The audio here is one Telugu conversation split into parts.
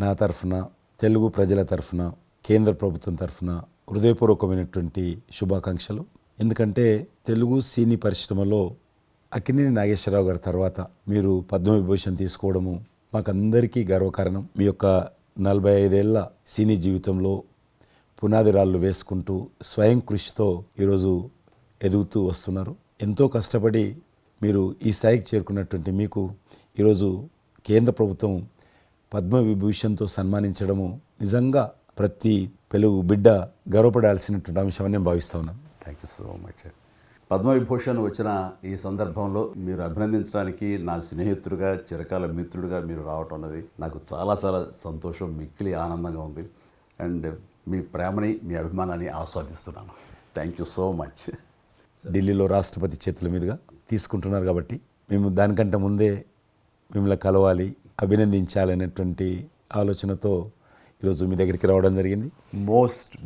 నా తరఫున, తెలుగు ప్రజల తరఫున, కేంద్ర ప్రభుత్వం తరఫున హృదయపూర్వకమైనటువంటి శుభాకాంక్షలు. ఎందుకంటే తెలుగు సినీ పరిశ్రమలో అక్కినేని నాగేశ్వరరావు గారి తర్వాత మీరు పద్మవిభూషణ్ తీసుకోవడము మాకందరికీ గర్వకారణం. మీ యొక్క 45 ఏళ్ల సినీ జీవితంలో పునాది రాళ్ళు వేసుకుంటూ స్వయం కృషితో ఈరోజు ఎదుగుతూ వస్తున్నారు. ఎంతో కష్టపడి మీరు ఈ స్థాయికి చేరుకున్నటువంటి మీకు ఈరోజు కేంద్ర ప్రభుత్వం పద్మవిభూషణ్తో సన్మానించడము నిజంగా ప్రతి తెలుగు బిడ్డ గర్వపడాల్సినటువంటి అంశమని నేను భావిస్తా ఉన్నాను. Thank you so much. Padma Vibhushan వచ్చిన ఈ సందర్భంలో మీరు అభినందించడానికి నా స్నేహితుడిగా, చిరకాల మిత్రుడిగా మీరు రావటం అన్నది నాకు చాలా చాలా సంతోషం, మిక్కిలి ఆనందంగా ఉంది. అండ్ మీ ప్రేమని, మీ అభిమానాన్ని ఆస్వాదిస్తున్నాను. Thank you so much. ఢిల్లీలో రాష్ట్రపతి చేతుల మీదుగా తీసుకుంటున్నారు కాబట్టి మేము దానికంటే ముందే మిమ్మల్ని కలవాలి, అభినందించాలనేటువంటి ఆలోచనతో ఈరోజు మీ దగ్గరికి రావడం జరిగింది.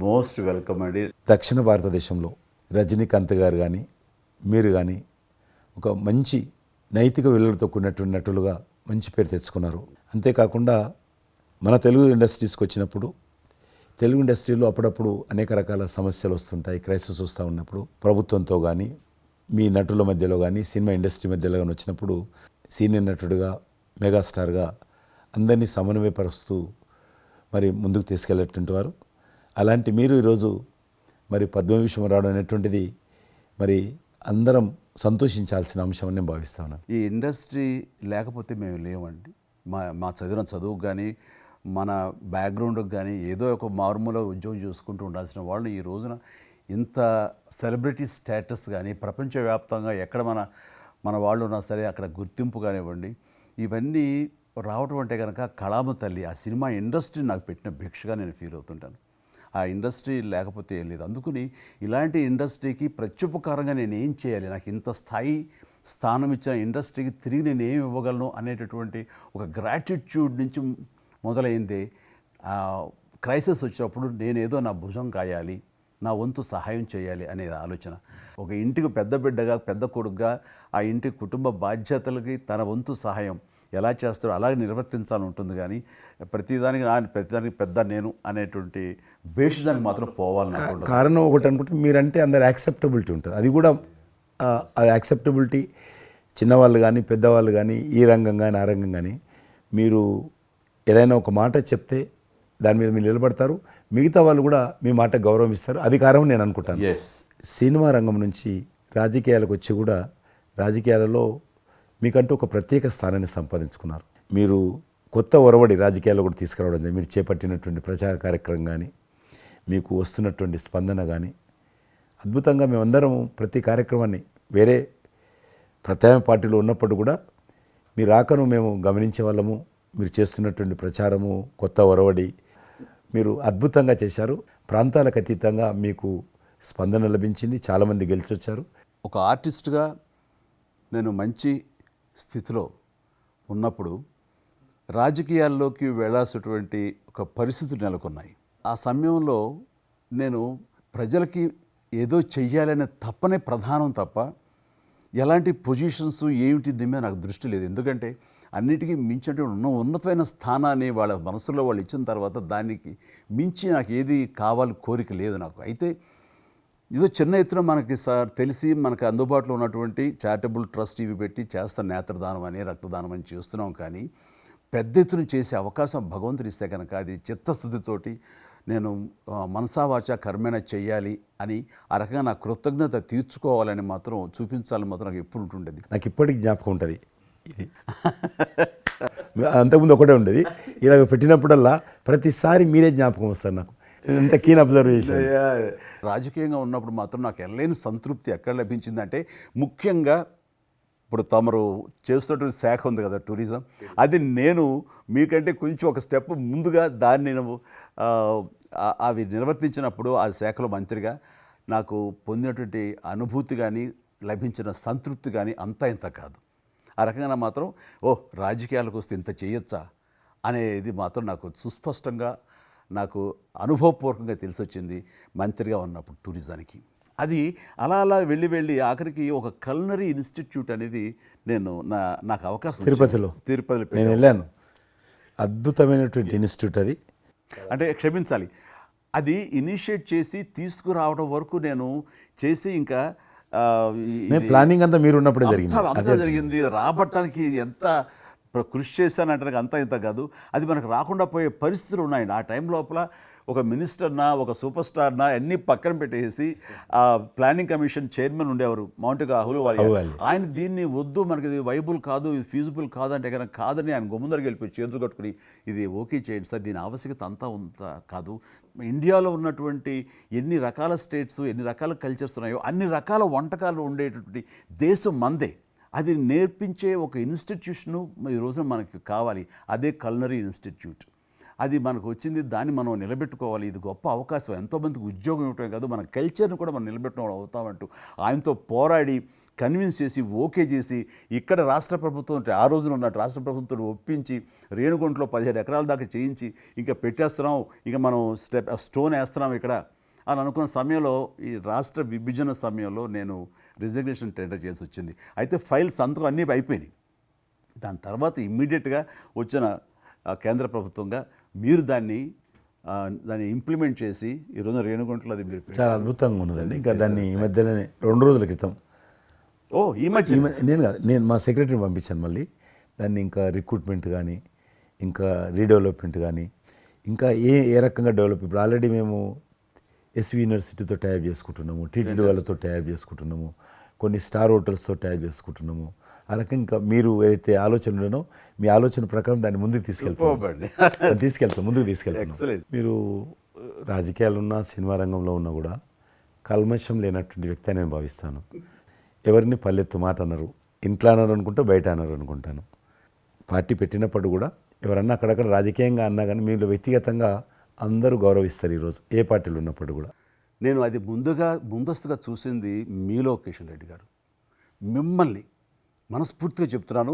మోస్ట్ వెల్కమ్ అండి. దక్షిణ భారతదేశంలో రజనీకాంత్ గారు కానీ మీరు కానీ ఒక మంచి నైతిక విలువలతో కూడినటువంటి నటులుగా మంచి పేరు తెచ్చుకున్నారు. అంతేకాకుండా మన తెలుగు ఇండస్ట్రీస్కి వచ్చినప్పుడు తెలుగు ఇండస్ట్రీలో అప్పుడప్పుడు అనేక రకాల సమస్యలు వస్తుంటాయి, క్రైసిస్ వస్తూ ఉన్నప్పుడు ప్రభుత్వంతో కానీ మీ నటుల మధ్యలో కానీ సినిమా ఇండస్ట్రీ మధ్యలో కానీ వచ్చినప్పుడు సీనియర్ నటుడిగా, మెగాస్టార్గా అందరినీ సమన్వయపరుస్తూ మరి ముందుకు తీసుకెళ్ళేటువంటి వారు. అలాంటి మీరు ఈరోజు మరి పద్మవిభూషణ్ రావడం అనేటువంటిది మరి అందరం సంతోషించాల్సిన అంశం అని నేను భావిస్తాను. ఈ ఇండస్ట్రీ లేకపోతే మేము లేవండి. మా చదివిన చదువుకు కానీ, మన బ్యాక్గ్రౌండ్కి కానీ ఏదో ఒక మారుమూల ఉద్యోగం చూసుకుంటూ ఉండాల్సిన వాళ్ళు ఈ రోజున ఇంత సెలబ్రిటీ స్టేటస్ కానీ ప్రపంచవ్యాప్తంగా ఎక్కడ మన వాళ్ళు ఉన్నా సరే అక్కడ గుర్తింపు కానివ్వండి, ఇవన్నీ రావటం అంటే కనుక కళామ తల్లి, ఆ సినిమా ఇండస్ట్రీ నాకు పెట్టిన భిక్షగా నేను ఫీల్ అవుతుంటాను. ఆ ఇండస్ట్రీ లేకపోతే ఏం లేదు. అందుకని ఇలాంటి ఇండస్ట్రీకి ప్రత్యుపకారంగా నేను ఏం చేయాలి, నాకు ఇంత స్థానం ఇచ్చిన ఇండస్ట్రీకి తిరిగి నేను ఏమి ఇవ్వగలను అనేటటువంటి ఒక గ్రాటిట్యూడ్ నుంచి మొదలైంది. క్రైసిస్ వచ్చినప్పుడు నేనేదో నా భుజం కాయాలి, నా వంతు సహాయం చేయాలి అనే ఆలోచన. ఒక ఇంటికి పెద్ద బిడ్డగా, పెద్ద కొడుకుగా ఆ ఇంటి కుటుంబ బాధ్యతలకి తన వంతు సహాయం ఎలా చేస్తాడో అలాగే నిర్వర్తించాలని ఉంటుంది. కానీ ప్రతిదానికి పెద్ద నేను అనేటువంటి బేషిజానికి మాత్రం పోవాలని కారణం ఒకటి అనుకుంటే మీరంటే అందరు యాక్సెప్టబిలిటీ ఉంటుంది. అది కూడా ఆ యాక్సెప్టబిలిటీ చిన్నవాళ్ళు కానీ పెద్దవాళ్ళు కానీ ఈ రంగం కానీ ఆ రంగం కానీ మీరు ఏదైనా ఒక మాట చెప్తే దాని మీద మీరు నిలబడతారు, మిగతా వాళ్ళు కూడా మీ మాట గౌరవం ఇస్తారు. అది కారణం నేను అనుకుంటాను. సినిమా రంగం నుంచి రాజకీయాలకు వచ్చి కూడా రాజకీయాలలో మీకంటూ ఒక ప్రత్యేక స్థానాన్ని సంపాదించుకున్నారు. మీరు కొత్త ఒరవడి రాజకీయాల్లో కూడా తీసుకురావడం, మీరు చేపట్టినటువంటి ప్రచార కార్యక్రమం కానీ మీకు వస్తున్నటువంటి స్పందన కానీ అద్భుతంగా. మేమందరం ప్రతి కార్యక్రమాన్ని వేరే ప్రత్యామ్నాయ పార్టీలో ఉన్నప్పుడు కూడా మీ రాకను మేము గమనించే వాళ్ళము. మీరు చేస్తున్నటువంటి ప్రచారము, కొత్త ఒరవడి మీరు అద్భుతంగా చేశారు. ప్రాంతాలకు అతీతంగా మీకు స్పందన లభించింది, చాలామంది గెలిచొచ్చారు. ఒక ఆర్టిస్ట్గా నేను మంచి స్థితిలో ఉన్నప్పుడు రాజకీయాల్లోకి వెళ్ళాల్సినటువంటి ఒక పరిస్థితులు నెలకొన్నాయి. ఆ సమయంలో నేను ప్రజలకి ఏదో చెయ్యాలనే తప్పనే ప్రధానం తప్ప ఎలాంటి పొజిషన్స్ ఏమిటి దీని మీద నాకు దృష్టి లేదు. ఎందుకంటే అన్నిటికీ మించినటువంటి ఉన్నతమైన స్థానాన్ని వాళ్ళ మనసులో వాళ్ళు ఇచ్చిన తర్వాత దానికి మించి నాకు ఏది కావాలి కోరిక లేదు నాకు. అయితే ఇదో చిన్న ఎత్తున మనకి తెలిసి మనకు అందుబాటులో ఉన్నటువంటి చారిటబుల్ ట్రస్ట్ ఇవి పెట్టి చేస్తాం, నేత్రదానం అని, రక్తదానం అని చేస్తున్నాం. కానీ పెద్ద ఎత్తున చేసే అవకాశం భగవంతుడు ఇస్తే కనుక అది చిత్తశుద్ధితోటి నేను మనసావాచ కర్మేణ చెయ్యాలి అని ఆ రకంగా నా కృతజ్ఞత తీర్చుకోవాలని మాత్రం చూపించాలని మాత్రం నాకు ఎప్పుడు ఉంటుండేది. నాకు ఇప్పటికి జ్ఞాపకం ఉంటుంది. ఇది అంతకుముందు ఒకటే ఉండేది, ఇలాగ పెట్టినప్పుడల్లా ప్రతిసారి మీరే జ్ఞాపకం వస్తారు నాకు. ఇంత కీన్ అబ్జర్వేషన్. రాజకీయంగా ఉన్నప్పుడు మాత్రం నాకు ఎనలేని సంతృప్తి ఎక్కడ లభించిందంటే, ముఖ్యంగా ఇప్పుడు తమరు చేస్తున్నటువంటి శాఖ ఉంది కదా టూరిజం, అది నేను మీకంటే కొంచెం ఒక స్టెప్ ముందుగా దాన్ని నేను అవి నిర్వర్తించినప్పుడు ఆ శాఖలో మంత్రిగా నాకు పొందినటువంటి అనుభూతి కానీ లభించిన సంతృప్తి కానీ అంతా ఇంత కాదు. ఆ రకంగా మాత్రం రాజకీయాలకు వస్తే ఇంత చేయొచ్చా అనేది మాత్రం నాకు సుస్పష్టంగా నాకు అనుభవపూర్వకంగా తెలిసొచ్చింది మంత్రిగా ఉన్నప్పుడు టూరిజానికి. అది అలా అలా వెళ్ళి ఆఖరికి ఒక కల్నరీ ఇన్స్టిట్యూట్ అనేది నాకు అవకాశం తిరుపతిలో నేను వెళ్ళాను. అద్భుతమైనటువంటి ఇన్స్టిట్యూట్ అది. అంటే క్షమించాలి, అది ఇనిషియేట్ చేసి తీసుకురావడం వరకు నేను చేసి ఇంకా ప్లానింగ్ అంతా మీరు ఉన్నప్పుడే అంతా జరిగింది. రాబట్టడానికి ఎంత కృషి చేశానంటే అంతా ఇంత కాదు, అది మనకు రాకుండా పోయే పరిస్థితులు ఉన్నాయండి. ఆ టైం లోపల ఒక మినిస్టర్నా ఒక సూపర్ స్టార్నా అన్నీ పక్కన పెట్టేసి ఆ ప్లానింగ్ కమిషన్ చైర్మన్ ఉండేవారు మౌంటిగా అహ్లూవాలియా. ఆయన దీన్ని వద్దు, మనకి ఇది వైబుల్ కాదు, ఇది ఫీజిబుల్ కాదు అంటే కనుక కాదని ఆయన గుమ్మందరికి వెళ్ళిపోయి చేతులు కట్టుకుని ఇది ఓకే చేయండి సార్, దీని ఆవశ్యకత అంతా కాదు. ఇండియాలో ఉన్నటువంటి ఎన్ని రకాల స్టేట్స్ ఎన్ని రకాల కల్చర్స్ ఉన్నాయో అన్ని రకాల వంటకాలు ఉండేటటువంటి దేశం మందే. అది నేర్పించే ఒక ఇన్స్టిట్యూషను ఈ రోజున మనకి కావాలి, అదే కల్నరీ ఇన్స్టిట్యూట్. అది మనకు వచ్చింది, దాన్ని మనం నిలబెట్టుకోవాలి. ఇది గొప్ప అవకాశం, ఎంతోమందికి ఉద్యోగం ఇవ్వటమే కాదు మన కల్చర్ని కూడా మనం నిలబెట్టడం అవుతామంటూ ఆయనతో పోరాడి కన్విన్స్ చేసి ఓకే చేసి ఇక్కడ రాష్ట్ర ప్రభుత్వం ఆ రోజున ఉన్నట్టు రాష్ట్ర ప్రభుత్వం ఒప్పించి రేణుగుంటలో 17 ఎకరాల దాకా చేయించి ఇంకా పెట్టేస్తున్నాం, ఇంకా మనం స్టోన్ వేస్తున్నాం ఇక్కడ అని అనుకున్న సమయంలో ఈ రాష్ట్ర విభజన సమయంలో నేను రిజిగ్నేషన్ టెండర్ చేసి వచ్చింది. అయితే ఫైల్స్ సంతకం అన్నీ అయిపోయినాయి. దాని తర్వాత ఇమ్మీడియట్గా వచ్చిన కేంద్ర ప్రభుత్వంగా మీరు దాన్ని ఇంప్లిమెంట్ చేసి ఈరోజు రేణుగుంటలో అది మీరు చాలా అద్భుతంగా ఉన్నదండి. ఇంకా దాన్ని ఈ మధ్యలోనే 2 రోజుల క్రితం ఈ మధ్య నేను మా సెక్రటరీని పంపించాను. మళ్ళీ దాన్ని ఇంకా రిక్రూట్మెంట్ కానీ ఇంకా రీడెవలప్మెంట్ కానీ ఇంకా ఏ రకంగా డెవలప్. ఇప్పుడు ఆల్రెడీ మేము ఎస్వి యూనివర్సిటీతో టైప్ చేసుకుంటున్నాము, టీటీడీ వాళ్ళతో టైప్ చేసుకుంటున్నాము, కొన్ని స్టార్ హోటల్స్తో టైప్ చేసుకుంటున్నాము. ఆ రకంగా ఇంకా మీరు ఏదైతే ఆలోచన ఉండనో మీ ఆలోచన ప్రకారం దాన్ని ముందుకు ముందుకు తీసుకెళ్తాం. మీరు రాజకీయాలు ఉన్నా సినిమా రంగంలో ఉన్నా కూడా కల్మషం లేనటువంటి వ్యక్తి అని నేను భావిస్తాను. ఎవరిని పల్లెత్తు మాట అన్నారు, ఇంట్లో అన్నారు అనుకుంటే బయట అన్నారు అనుకుంటాను. పార్టీ పెట్టినప్పుడు కూడా ఎవరన్నా అక్కడక్కడ రాజకీయంగా అన్నా కానీ మీరు వ్యక్తిగతంగా అందరూ గౌరవిస్తారు ఈరోజు ఏ పార్టీలు ఉన్నప్పుడు కూడా. నేను అది ముందస్తుగా చూసింది మీలో కిషన్ రెడ్డి గారు. మిమ్మల్ని మనస్ఫూర్తిగా చెప్తున్నాను,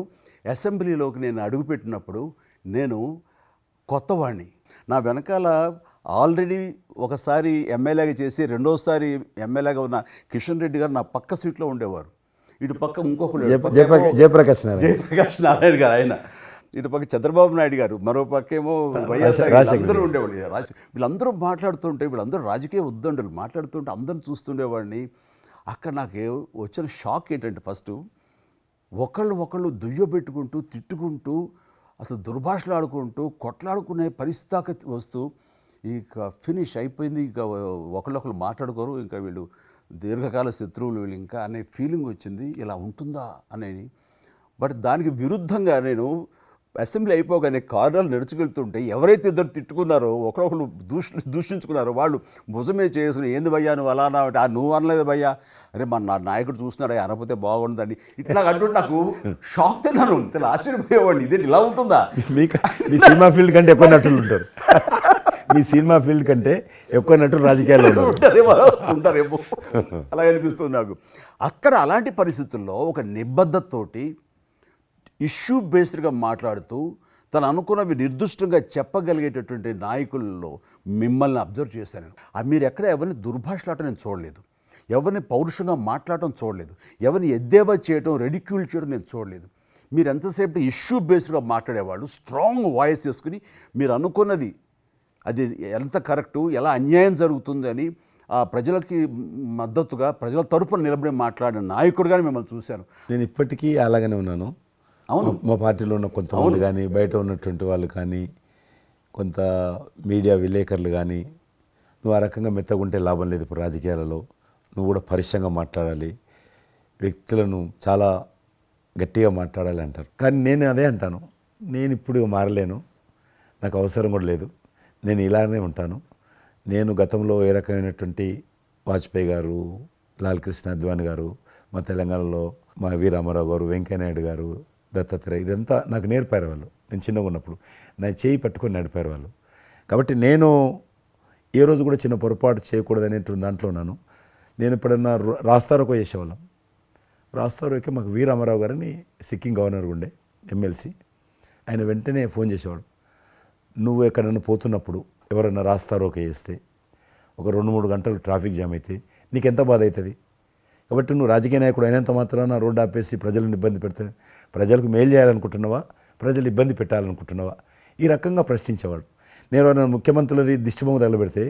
అసెంబ్లీలోకి నేను అడుగుపెట్టినప్పుడు నేను కొత్తవాడిని. నా వెనకాల ఆల్రెడీ ఒకసారి ఎమ్మెల్యేగా చేసి రెండోసారి ఎమ్మెల్యేగా ఉన్న కిషన్ రెడ్డి గారు నా పక్క సీట్లో ఉండేవారు. ఇటు పక్క ఇంకొకరు జయప్రకాష్ నారాయణ గారు, ఆయన ఇటు పక్క చంద్రబాబు నాయుడు గారు, మరో పక్కేమో వైఎస్ఆర్, అందరూ ఉండేవాళ్ళు. వీళ్ళందరూ మాట్లాడుతుంటే వీళ్ళందరూ రాజకీయ ఉద్దండులు మాట్లాడుతుంటే అందరిని చూస్తుండేవాడిని. అక్కడ నాకు వచ్చిన షాక్ ఏంటంటే ఫస్ట్ ఒకళ్ళు దుయ్యబెట్టుకుంటూ తిట్టుకుంటూ అసలు దుర్భాషలు ఆడుకుంటూ కొట్లాడుకునే పరిస్థితి వస్తూ ఇక ఫినిష్ అయిపోయింది, ఇక ఒకళ్ళొకళ్ళు మాట్లాడుకోరు, ఇంకా వీళ్ళు దీర్ఘకాల శత్రువులు వీళ్ళు ఇంకా అనే ఫీలింగ్ వచ్చింది. ఇలా ఉంటుందా అనేది. బట్ దానికి విరుద్ధంగా నేను అసెంబ్లీ అయిపోగానే కారులో నడుచుకెళ్తుంటే ఎవరైతే ఇద్దరు తిట్టుకున్నారో ఒకరొకరు దూషించుకున్నారో వాళ్ళు భుజమే చేసుకుని ఏంది భయ్యా నువ్వు అలా అన్నా, నువ్వు అనలేదు భయ్యా, అరే నా నాయకుడు చూస్తున్నాడు అనకపోతే బాగుండదని ఇట్లా అంటుంటే నాకు షాక్ తిన్నాను, చాలా ఆశ్చర్యపోయేవాడిని. ఇదే ఇలా ఉంటుందా? మీ సినిమా ఫీల్డ్ కంటే ఎక్కువ నటులు ఉంటారు, మీ సినిమా ఫీల్డ్ కంటే ఎక్కువ నటులు రాజకీయాల్లో ఉంటారేమో అలా అనిపిస్తుంది నాకు. అక్కడ అలాంటి పరిస్థితుల్లో ఒక నిబద్ధతతోటి ఇష్యూ బేస్డ్గా మాట్లాడుతూ తను అనుకున్నవి నిర్దిష్టంగా చెప్పగలిగేటటువంటి నాయకుల్లో మిమ్మల్ని అబ్జర్వ్ చేశాను. మీరు ఎక్కడ ఎవరిని దుర్భాషలాట నేను చూడలేదు, ఎవరిని పౌరుషంగా మాట్లాడటం చూడలేదు, ఎవరిని ఎద్దేవా చేయటం రెడిక్యూల్ చేయడం నేను చూడలేదు. మీరు ఎంతసేపు ఇష్యూ బేస్డ్గా మాట్లాడేవాళ్ళు, స్ట్రాంగ్ వాయిస్ చేసుకుని మీరు అనుకున్నది అది ఎంత కరెక్టు, ఎలా అన్యాయం జరుగుతుంది అని ఆ ప్రజలకి మద్దతుగా ప్రజల తరపున నిలబడి మాట్లాడిన నాయకుడుగానే మిమ్మల్ని చూశాను. నేను ఇప్పటికీ అలాగనే ఉన్నాను. అవును, మా పార్టీలో ఉన్న కొంతమంది కానీ బయట ఉన్నటువంటి వాళ్ళు కానీ కొంత మీడియా విలేకరులు కానీ నువ్వు ఆ రకంగా మెత్తగుంటే లాభం లేదు, ఇప్పుడు రాజకీయాలలో నువ్వు కూడా పరుషంగా మాట్లాడాలి, వ్యక్తులను చాలా గట్టిగా మాట్లాడాలి అంటారు. కానీ నేను అదే అంటాను, నేను ఇప్పుడు మారలేను, నాకు అవసరం కూడా లేదు, నేను ఇలానే ఉంటాను. నేను గతంలో ఏ రకమైనటువంటి వాజ్పేయి గారు, లాల్ కృష్ణ అద్వాని గారు, మా తెలంగాణలో మా వి రామారావు గారు, వెంకయ్యనాయుడు గారు, దత్తాత్రేయ, ఇదంతా నాకు నేర్పారు వాళ్ళు. నేను చిన్నగా ఉన్నప్పుడు నా చేయి పట్టుకొని నడిపారు వాళ్ళు. కాబట్టి నేను ఏ రోజు కూడా చిన్న పొరపాటు చేయకూడదు అనేటువంటి దాంట్లో ఉన్నాను. నేను ఎప్పుడన్నా రాస్తారోకో చేసేవాళ్ళం. రాస్తారోకే మాకు వి రామారావు గారని సిక్కిం గవర్నర్ ఉండే ఎమ్మెల్సీ, ఆయన వెంటనే ఫోన్ చేసేవాడు. నువ్వు ఎక్కడన్నా పోతున్నప్పుడు ఎవరైనా రాస్తారోకే చేస్తే ఒక 2-3 గంటలు ట్రాఫిక్ జామ్ అయితే నీకెంత బాధ అవుతుంది? కాబట్టి నువ్వు రాజకీయ నాయకుడు అయినంత మాత్రాన రోడ్డు ఆపేసి ప్రజలను ఇబ్బంది పెడితే ప్రజలకు మేలు చేయాలనుకుంటున్నావా, ప్రజలు ఇబ్బంది పెట్టాలనుకుంటున్నావా? ఈ రకంగా ప్రశ్నించేవాడు. నేను ఎవరైనా ముఖ్యమంత్రులది దిష్టిబొమ్మ తగలబెడితే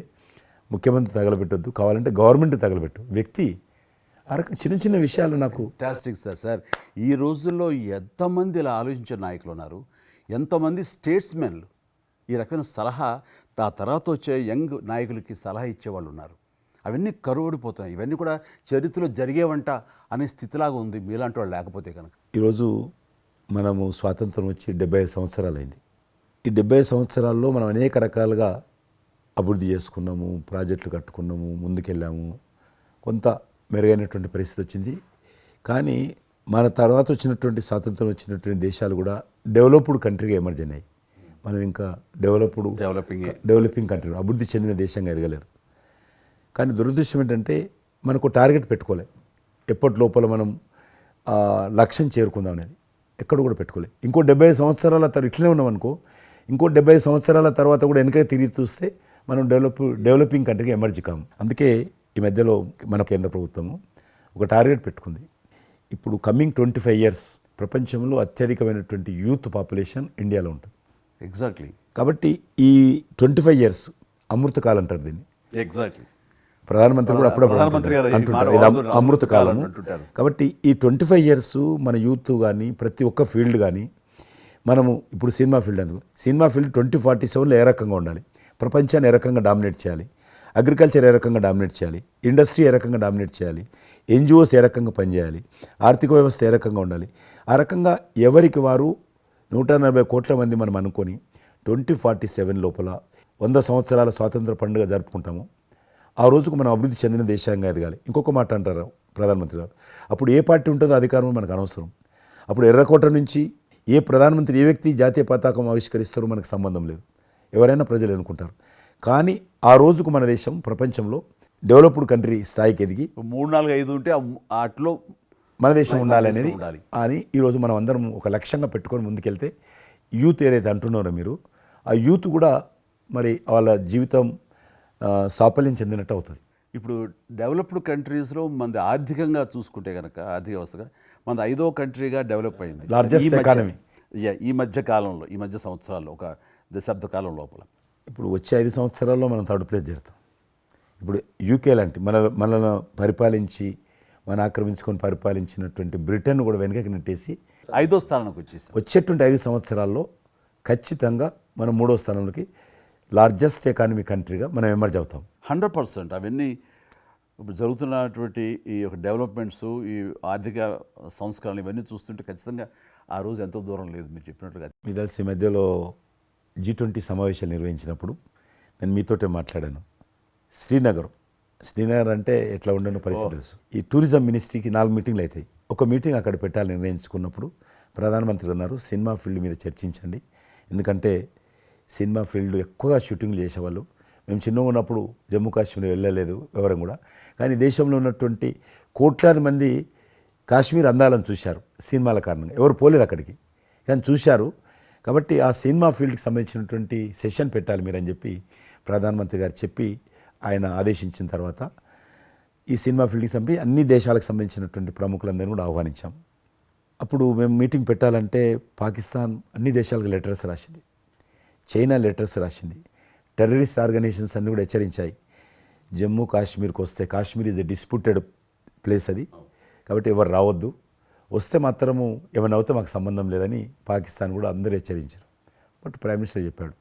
ముఖ్యమంత్రి తగలబెట్టొద్దు, కావాలంటే గవర్నమెంట్ తగలబెట్టు, వ్యక్తి ఆ రకం చిన్న చిన్న విషయాలు నాకు. Fantastic sir. ఈ రోజుల్లో ఎంతమంది ఇలా ఆలోచించే నాయకులు ఉన్నారు, ఎంతమంది స్టేట్స్మెన్లు ఈ రకమైన సలహా ఆ తర్వాత వచ్చే యంగ్ నాయకులకి సలహా ఇచ్చేవాళ్ళు ఉన్నారు. అవన్నీ కరువడిపోతున్నాయి. ఇవన్నీ కూడా చరిత్రలో జరిగేవంట అనే స్థితిలాగా ఉంది మీలాంటి వాళ్ళు లేకపోతే కనుక. ఈరోజు మనము స్వాతంత్రం వచ్చి 75 సంవత్సరాలైంది. ఈ 75 సంవత్సరాల్లో మనం అనేక రకాలుగా అభివృద్ధి చేసుకున్నాము, ప్రాజెక్టులు కట్టుకున్నాము, ముందుకెళ్ళాము, కొంత మెరుగైనటువంటి పరిస్థితి వచ్చింది. కానీ మన తర్వాత వచ్చినటువంటి స్వాతంత్రం వచ్చినటువంటి దేశాలు కూడా డెవలప్డ్ కంట్రీగా ఎమర్జ్ అయినాయి. మనం ఇంకా డెవలపింగ్ కంట్రీ, అభివృద్ధి చెందిన దేశంగా ఎదగలేదు. కానీ దురదృష్టం ఏంటంటే మనకు టార్గెట్ పెట్టుకోలే. ఎప్పటి లోపల మనం లక్ష్యం చేరుకుందాం అనేది ఎక్కడ కూడా పెట్టుకోలే. ఇంకో 75 సంవత్సరాల తర్వాత ఇట్లనే ఉన్నాం అనుకో, ఇంకో 75 సంవత్సరాల తర్వాత కూడా వెనక తిరిగి చూస్తే మనం డెవలపింగ్ కంట్రీగా ఎమర్జ్ కాము. అందుకే ఈ మధ్యలో మన కేంద్ర ప్రభుత్వము ఒక టార్గెట్ పెట్టుకుంది. ఇప్పుడు కమింగ్ 25 ఇయర్స్ ప్రపంచంలో అత్యధికమైనటువంటి యూత్ పాపులేషన్ ఇండియాలో ఉంటుంది. ఎగ్జాక్ట్లీ. కాబట్టి ఈ 25 ఇయర్స్ అమృతకాలం అంటారు దీన్ని. ఎగ్జాక్ట్లీ. ప్రధానమంత్రి కూడా అప్పుడప్పుడు అంటుంటారు ఇది అమృతకాలము. కాబట్టి ఈ 25 ఇయర్స్ మన యూత్ కానీ ప్రతి ఒక్క ఫీల్డ్ కానీ మనము ఇప్పుడు సినిమా ఫీల్డ్ అందుకు సినిమా ఫీల్డ్ 2047లో ఏ రకంగా ఉండాలి, ప్రపంచాన్ని ఏ రకంగా డామినేట్ చేయాలి, అగ్రికల్చర్ ఏ రకంగా డామినేట్ చేయాలి, ఇండస్ట్రీ ఏ రకంగా డామినేట్ చేయాలి, ఎన్జిఓస్ ఏ రకంగా పనిచేయాలి, ఆర్థిక వ్యవస్థ ఏ రకంగా ఉండాలి, ఆ రకంగా ఎవరికి వారు 140 కోట్ల మంది మనం అనుకొని 2047 లోపల 100 సంవత్సరాల స్వాతంత్ర పండుగ జరుపుకుంటాము. ఆ రోజుకు మనం అభివృద్ధి చెందిన దేశంగా ఎదగాలి. ఇంకొక మాట అంటారు ప్రధానమంత్రి గారు, అప్పుడు ఏ పార్టీ ఉంటుందో అధికారం మనకు అనవసరం. అప్పుడు ఎర్రకోట నుంచి ఏ ప్రధానమంత్రి ఏ వ్యక్తి జాతీయ పతాకం ఆవిష్కరిస్తారో మనకు సంబంధం లేదు, ఎవరైనా ప్రజలు అనుకుంటారు. కానీ ఆ రోజుకు మన దేశం ప్రపంచంలో డెవలప్డ్ కంట్రీ స్థాయికి ఎదిగి 3, 4, 5 ఉంటే అట్లో మన దేశం ఉండాలనేది అని ఈరోజు మనం అందరం ఒక లక్ష్యంగా పెట్టుకొని ముందుకెళ్తే యూత్ ఏదైతే అంటున్నారో మీరు, ఆ యూత్ కూడా మరి వాళ్ళ జీవితం సాఫల్యం చెందినట్టు అవుతుంది. ఇప్పుడు డెవలప్డ్ కంట్రీస్లో మనది ఆర్థికంగా చూసుకుంటే కనుక ఆర్థిక వ్యవస్థగా మనది 5వ కంట్రీగా డెవలప్ అయింది. లార్జెస్ట్ ఎకానమీ ఈ మధ్య కాలంలో, ఈ మధ్య సంవత్సరాల్లో, ఒక దశాబ్ద కాలం లోపల. ఇప్పుడు వచ్చే 5 సంవత్సరాల్లో మనం థర్డ్ ప్లేస్ చేరుతాం. ఇప్పుడు యూకే లాంటి మనల్ని పరిపాలించి మన ఆక్రమించుకొని పరిపాలించినటువంటి బ్రిటన్ కూడా వెనకకి నెట్టేసి 5వ స్థానానికి వచ్చేసాం. వచ్చేటువంటి 5 సంవత్సరాల్లో ఖచ్చితంగా మనం 3వ స్థానంలోకి లార్జెస్ట్ ఎకానమీ కంట్రీగా మనం ఎమర్జ్ అవుతాం. 100%. అవన్నీ ఇప్పుడు జరుగుతున్నటువంటి ఈ యొక్క డెవలప్మెంట్స్, ఈ ఆర్థిక సంస్కరణలు ఇవన్నీ చూస్తుంటే ఖచ్చితంగా ఆ రోజు ఎంతో దూరం లేదు మీరు చెప్పినట్లుగా. మీ తెలిసి మధ్యలో G20 సమావేశాలు నిర్వహించినప్పుడు నేను మీతోటే మాట్లాడాను. శ్రీనగర్ అంటే ఎట్లా ఉండను పరిస్థితి తెలుసు. ఈ టూరిజం మినిస్ట్రీకి 4 మీటింగ్లు అవుతాయి. ఒక మీటింగ్ అక్కడ పెట్టాలని నిర్ణయించుకున్నప్పుడు ప్రధానమంత్రి అన్నారు, సినిమా ఫీల్డ్ మీద చర్చించండి. ఎందుకంటే సినిమా ఫీల్డ్ ఎక్కువగా షూటింగ్లు చేసేవాళ్ళు. మేము చిన్నగా ఉన్నప్పుడు జమ్మూ కాశ్మీర్ వెళ్ళలేదు ఎవరం కూడా. కానీ దేశంలో ఉన్నటువంటి కోట్లాది మంది కాశ్మీర్ అందాలను చూశారు సినిమాల కారణంగా. ఎవరు పోలేదు అక్కడికి, కానీ చూశారు. కాబట్టి ఆ సినిమా ఫీల్డ్కి సంబంధించినటువంటి సెషన్ పెట్టాలి మీరని చెప్పి ప్రధానమంత్రి గారు చెప్పి ఆయన ఆదేశించిన తర్వాత ఈ సినిమా ఫీల్డ్కి సంబంధించి అన్ని దేశాలకు సంబంధించినటువంటి ప్రముఖులందరినీ కూడా ఆహ్వానించాం. అప్పుడు మేము మీటింగ్ పెట్టాలంటే పాకిస్తాన్ అన్ని దేశాలకు లెటర్స్ రాసింది, చైనా లెటర్స్ రాసింది, టెర్రరిస్ట్ ఆర్గనైజేషన్స్ అన్నీ కూడా హెచ్చరించాయి. జమ్మూ కాశ్మీర్కి వస్తే, Kashmir is a disputed place అది, కాబట్టి ఎవరు రావద్దు, వస్తే మాత్రము ఏమైనా అవుతే మాకు సంబంధం లేదని పాకిస్తాన్ కూడా అందరూ హెచ్చరించారు. బట్ ప్రైమ్ మినిస్టర్ చెప్పాడు,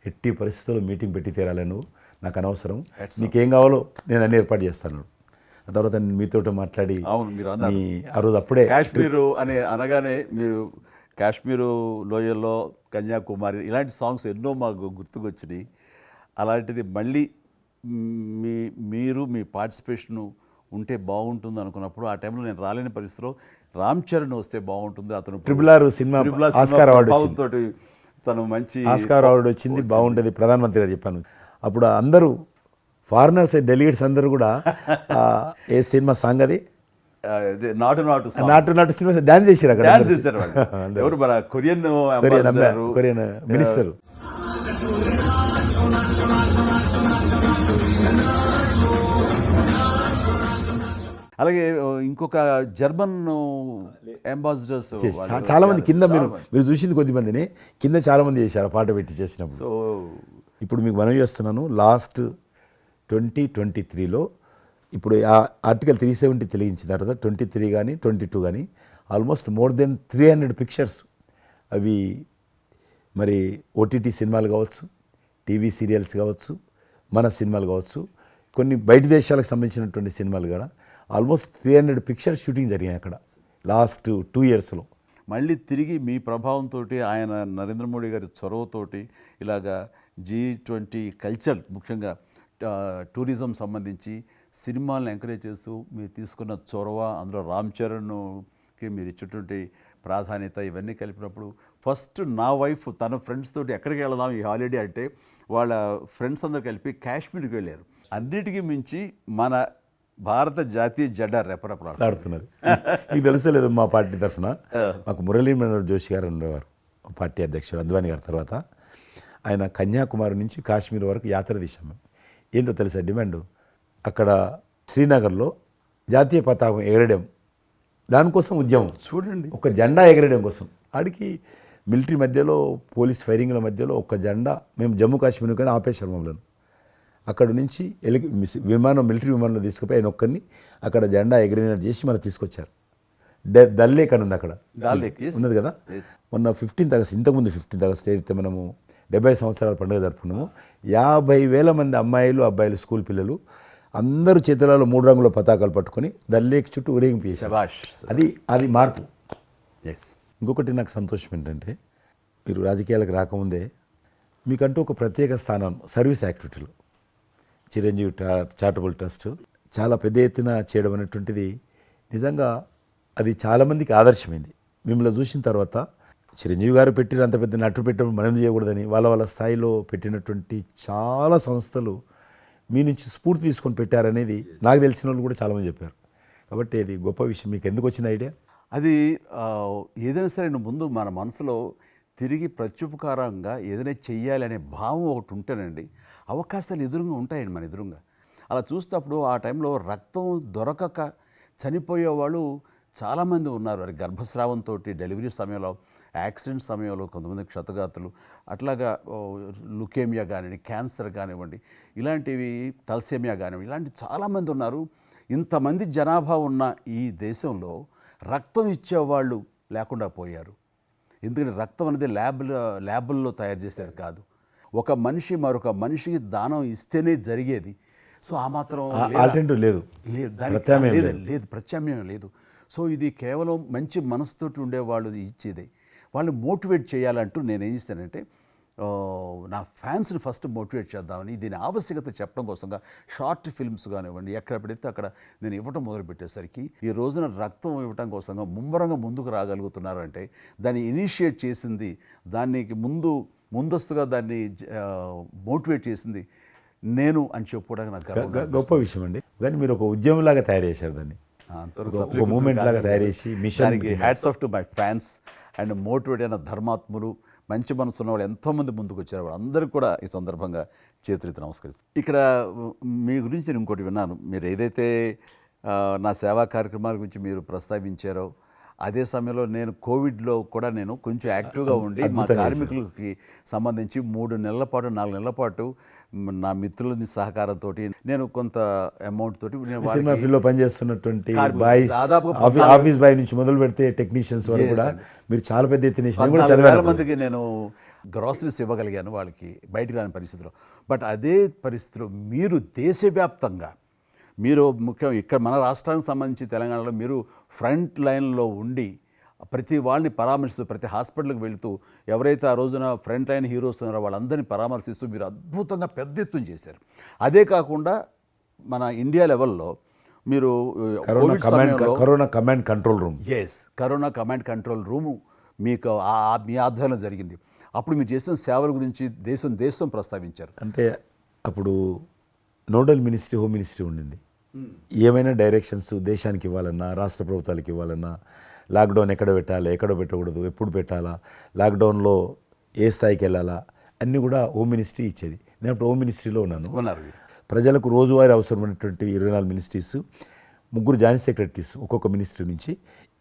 ఎట్టి పరిస్థితుల్లో మీటింగ్ పెట్టి తీరాలి, నువ్వు నాకు అనవసరం, నీకేం కావాలో నేను అన్ని ఏర్పాటు చేస్తాను. ఆ తర్వాత నేను మీతో మాట్లాడి ఆ రోజు అప్పుడే కాశ్మీరు అనగానే మీరు కాశ్మీరు లోయల్లో కన్యాకుమారి ఇలాంటి సాంగ్స్ ఎన్నో మాకు గుర్తుకొచ్చినాయి. అలాంటిది మళ్ళీ మీరు మీ పార్టిసిపేషను ఉంటే బాగుంటుంది అనుకున్నప్పుడు ఆ టైంలో నేను రాలేని పరిస్థితిలో రామ్ చరణ్ వస్తే బాగుంటుంది, అతను triple R cinema Oscar award వచ్చింది. తోటి తను మంచి ఆస్కార్ అవార్డు వచ్చింది, బాగుంటుంది, ప్రధానమంత్రి గారు చెప్పాను. అప్పుడు అందరూ ఫారినర్స్ డెలిగేట్స్ అందరూ కూడా ఏ సినిమా సాంగ్ అది నాటు నాటు నాటు సినిమా డాన్స్ చేశారు అక్కడ. డాన్స్ చేశారు వాళ్ళు. ఎవరు మన కొరియన్ కొరియన్ మినిస్టర్. అలాగే ఇంకొక జర్మన్ అంబాసిడర్స్ చాలా మంది కింద మీరు చూసింది కొద్ది మందిని, కింద చాలా మంది చేశారు పాట పెట్టి చేసినప్పుడు. సో ఇప్పుడు మీకు మనవి చేస్తున్నాను, లాస్ట్ 2023లో ఇప్పుడు ఆ ఆర్టికల్ 370 తెలిగించిన తర్వాత 23 కానీ 22 కానీ ఆల్మోస్ట్ మోర్ దెన్ 300 పిక్చర్స్ అవి మరి ఓటీటీ సినిమాలు కావచ్చు, టీవీ సీరియల్స్ కావచ్చు, మన సినిమాలు కావచ్చు, కొన్ని బయట దేశాలకు సంబంధించినటువంటి సినిమాలు కూడా ఆల్మోస్ట్ 300 పిక్చర్స్ షూటింగ్ జరిగాయి అక్కడ లాస్ట్ 2 ఇయర్స్లో. మళ్ళీ తిరిగి మీ ప్రభావంతో ఆయన నరేంద్ర మోడీ గారి చొరవతోటి ఇలాగా G20 కల్చర్, ముఖ్యంగా టూరిజం సంబంధించి సినిమాలను ఎంకరేజ్ చేస్తూ మీరు తీసుకున్న చొరవ, అందులో రామ్ చరణ్కి మీరు ఇచ్చేటువంటి ప్రాధాన్యత, ఇవన్నీ కలిపినప్పుడు ఫస్ట్ నా వైఫ్ తన ఫ్రెండ్స్ తోటి ఎక్కడికి వెళదాం ఈ హాలిడే అంటే వాళ్ళ ఫ్రెండ్స్ అందరు కలిపి కాశ్మీర్కి వెళ్ళారు. అన్నిటికీ మించి మన భారత జాతీయ జెండా రెపరెపలాడుతున్నది. మీకు తెలుసలేదు, మా పార్టీ తరఫున మాకు మురళీ మనోహర్ జోషి గారు ఉండేవారు, పార్టీ అధ్యక్షుడు అద్వానీ గారి తర్వాత. ఆయన కన్యాకుమారి నుంచి కాశ్మీర్ వరకు యాత్ర తీసాము. ఏంటో తెలుసా డిమాండ్, అక్కడ శ్రీనగర్లో జాతీయ పతాకం ఎగరడం, దానికోసం ఉద్యమం. చూడండి, ఒక జెండా ఎగరడం కోసం. ఆడికి మిలిటరీ మధ్యలో, పోలీస్ ఫైరింగ్ల మధ్యలో ఒక జెండా, మేము జమ్మూ కాశ్మీర్ కానీ ఆపేశారు మమ్మల్ని. అక్కడ నుంచి మిలిటరీ విమానంలో తీసుకుపోయి ఆయన ఒక్కరిని అక్కడ జెండా ఎగిరినట్టు చేసి మనకు తీసుకొచ్చారు. దల్ లేక్ అని ఉంది అక్కడ, ఉన్నది కదా. మొన్న 15th ఆగస్ట్, ఇంతకుముందు 15th ఆగస్ట్ ఏదైతే మనము 70 సంవత్సరాల పండుగ జరుపుకున్నాము, 50,000 మంది అమ్మాయిలు అబ్బాయిలు స్కూల్ పిల్లలు అందరూ చేతులలో 3 రంగుల పతాకాలు పట్టుకొని దల్ లేక్ చుట్టూ ఊరేగింపు చేశారు. అది మార్పు. ఇంకొకటి నాకు సంతోషం ఏంటంటే, మీరు రాజకీయాలకు రాకముందే మీకంటూ ఒక ప్రత్యేక స్థానం సర్వీస్ యాక్టివిటీలు, చిరంజీవి చారిటబుల్ ట్రస్ట్ చాలా పెద్ద ఎత్తున చేయడం అనేటువంటిది నిజంగా అది చాలామందికి ఆదర్శమైంది. మిమ్మల్ని చూసిన తర్వాత చిరంజీవి గారు పెట్టిన అంత పెద్ద నటు పెట్టడం మనం చేయకూడదని వాళ్ళ స్థాయిలో పెట్టినటువంటి చాలా సంస్థలు మీ నుంచి స్ఫూర్తి తీసుకొని పెట్టారనేది నాకు తెలిసిన వాళ్ళు కూడా చాలామంది చెప్పారు. కాబట్టి అది గొప్ప విషయం. మీకు ఎందుకు వచ్చిన ఐడియా? అది ఏదైనా సరే ముందు మన మనసులో తిరిగి ప్రత్యుపకారంగా ఏదైనా చెయ్యాలి అనే భావం ఒకటి ఉంటేనండి, అవకాశాలు ఎదురుగా ఉంటాయండి మన ఎదురుగా. అలా చూసినప్పుడు ఆ టైంలో రక్తం దొరకక చనిపోయే వాళ్ళు చాలామంది ఉన్నారు. అది గర్భస్రావంతో, డెలివరీ సమయంలో, యాక్సిడెంట్ సమయంలో కొంతమంది క్షతగాతులు, అట్లాగా లుకేమియా కానివ్వండి, క్యాన్సర్ కానివ్వండి, ఇలాంటివి తలసేమియా కానివ్వండి, ఇలాంటి చాలామంది ఉన్నారు. ఇంతమంది జనాభా ఉన్న ఈ దేశంలో రక్తం ఇచ్చేవాళ్ళు లేకుండా పోయారు. ఎందుకంటే రక్తం అనేది ల్యాబుల్లో తయారు చేసేది కాదు, ఒక మనిషి మరొక మనిషికి దానం ఇస్తేనే జరిగేది. సో ఆ మాత్రం ఆల్టర్నేటివ్ లేదు, లేదు, ప్రత్యామ్నాయం లేదు. సో ఇది కేవలం మంచి మనసుతోటి ఉండేవాళ్ళు ఇచ్చేదే. వాళ్ళు మోటివేట్ చేయాలంటూ నేను ఏం చేస్తానంటే, నా ఫ్యాన్స్ని ఫస్ట్ మోటివేట్ చేద్దామని దీని ఆవశ్యకత చెప్పడం కోసంగా షార్ట్ ఫిల్మ్స్ కానివ్వండి, ఎక్కడ పెడితే అక్కడ నేను ఇవ్వటం మొదలుపెట్టేసరికి ఈ రోజున రక్తం ఇవ్వటం కోసంగా ముమ్మరంగా ముందుకు రాగలుగుతున్నారు అంటే దాన్ని ఇనిషియేట్ చేసింది, దానికి ముందస్తుగా దాన్ని మోటివేట్ చేసింది నేను అని చెప్పుకోవడానికి నాకు గొప్ప విషయం అండి. కానీ మీరు ఒక ఉద్యమంలాగా తయారు చేశారు దాన్ని, ఒక మూమెంట్ లాగా తయారు చేసి మిషన్కి hats off to my fans and motivate అయిన ధర్మాత్ములు, మంచి మనసు ఉన్న వాళ్ళు ఎంతోమంది ముందుకు వచ్చారు. వాళ్ళందరికీ కూడా ఈ సందర్భంగా చేతులెత్తి నమస్కరిస్తాను. ఇక్కడ మీ గురించి నేను ఇంకోటి విన్నాను, మీరు ఏదైతే నా సేవా కార్యక్రమాల గురించి మీరు ప్రస్తావించారో అదే సమయంలో నేను కోవిడ్లో కూడా నేను కొంచెం యాక్టివ్గా ఉండి మా కార్మికులకి సంబంధించి 3 నెలల పాటు 4 నెలల పాటు నా మిత్రుల సహకారంతో నేను కొంత అమౌంట్ తోటి సినిమా ఫీల్డ్లో పనిచేస్తున్నటువంటి ఆఫీస్ బాయ్ నుంచి మొదలు పెడితే టెక్నీషియన్స్ వరకు కూడా మీరు చాలా పెద్ద ఎత్తున చాలా మందికి నేను గ్రాసరీస్ ఇవ్వగలిగాను వాళ్ళకి బయటికి రాని పరిస్థితిలో. బట్ అదే పరిస్థితిలో మీరు దేశవ్యాప్తంగా, మీరు ముఖ్యం ఇక్కడ మన రాష్ట్రానికి సంబంధించి తెలంగాణలో మీరు ఫ్రంట్ లైన్లో ఉండి ప్రతి వాళ్ళని పరామర్శిస్తూ ప్రతి హాస్పిటల్కి వెళుతూ ఎవరైతే ఆ రోజున ఫ్రంట్ లైన్ హీరోస్ ఉన్నారో వాళ్ళందరినీ పరామర్శిస్తూ మీరు అద్భుతంగా పెద్ద ఎత్తున చేశారు. అదే కాకుండా మన ఇండియా లెవెల్లో మీరు కోవిడ్ సమయంలో corona command control room, corona command control room మీకు మీ ఆధ్వర్యంలో జరిగింది. అప్పుడు మీరు చేసిన సేవల గురించి దేశం ప్రస్తావించారు. అంటే అప్పుడు నోడల్ మినిస్ట్రీ, హోమ్ మినిస్ట్రీ ఉండింది. ఏమైనా డైరెక్షన్స్ దేశానికి ఇవ్వాలన్నా, రాష్ట్ర ప్రభుత్వాలకు ఇవ్వాలన్నా, లాక్డౌన్ ఎక్కడ పెట్టాలి, ఎక్కడ పెట్టకూడదు, ఎప్పుడు పెట్టాలా, లాక్డౌన్లో ఏ స్థాయికి వెళ్ళాలా అన్నీ కూడా హోమ్ మినిస్ట్రీ ఇచ్చేది. నేను అప్పుడు హోమ్ మినిస్ట్రీలో ఉన్నాను. ప్రజలకు రోజువారీ అవసరమైనటువంటి 24 మినిస్ట్రీస్, 3 జాయింట్ సెక్రటరీస్ ఒక్కొక్క మినిస్ట్రీ నుంచి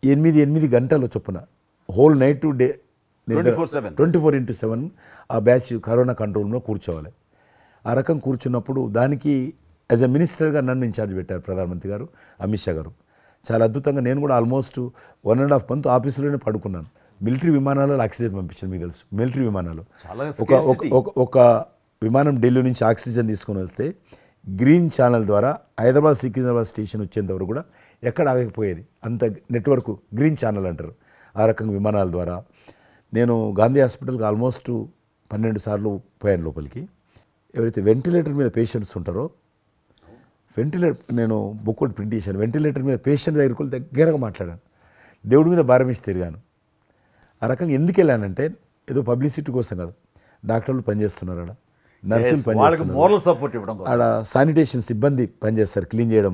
8 గంటల చొప్పున హోల్ నైట్ టు డే 24/7 ఆ బ్యాచ్ కరోనా కంట్రోల్ రూమ్లో కూర్చోవాలి. ఆ రకం కూర్చున్నప్పుడు దానికి యాజ్ ఎ మినిస్టర్గా నన్ను ఇన్ఛార్జ్ పెట్టారు ప్రధానమంత్రి గారు, అమిత్ షా గారు. చాలా అద్భుతంగా నేను కూడా ఆల్మోస్ట్ 1.5 month ఆఫీసులోనే పడుకున్నాను. మిలిటరీ విమానాలలో ఆక్సిజన్ పంపించాను, మీకు తెలుసు. మిలిటరీ విమానాలు ఒక విమానం ఢిల్లీ నుంచి ఆక్సిజన్ తీసుకొని వస్తే గ్రీన్ ఛానల్ ద్వారా హైదరాబాద్ సికింద్రాబాద్ స్టేషన్ వచ్చేంత వరకు కూడా ఎక్కడ ఆగకపోయేది. అంత నెట్వర్క్ గ్రీన్ ఛానల్ అంటారు. ఆ రకంగా విమానాల ద్వారా నేను గాంధీ హాస్పిటల్కి ఆల్మోస్ట్ 12 సార్లు పోయాను లోపలికి. ఎవరైతే వెంటిలేటర్ మీద పేషెంట్స్ ఉంటారో, నేను బుక్ ఒకటి ప్రింట్ చేశాను. వెంటిలేటర్ మీద పేషెంట్ దగ్గరికి వెళ్ళి దగ్గరగా మాట్లాడాను. దేవుడి మీద భారం ఇచ్చి తిరిగాను. ఆ రకంగా ఎందుకు వెళ్ళానంటే ఏదో పబ్లిసిటీ కోసం కాదు. డాక్టర్లు పనిచేస్తున్నారు, ఆడ నర్సులు పనిచేస్తున్నారు, ఆడ శానిటేషన్ సిబ్బంది పనిచేస్తారు, క్లీన్ చేయడం.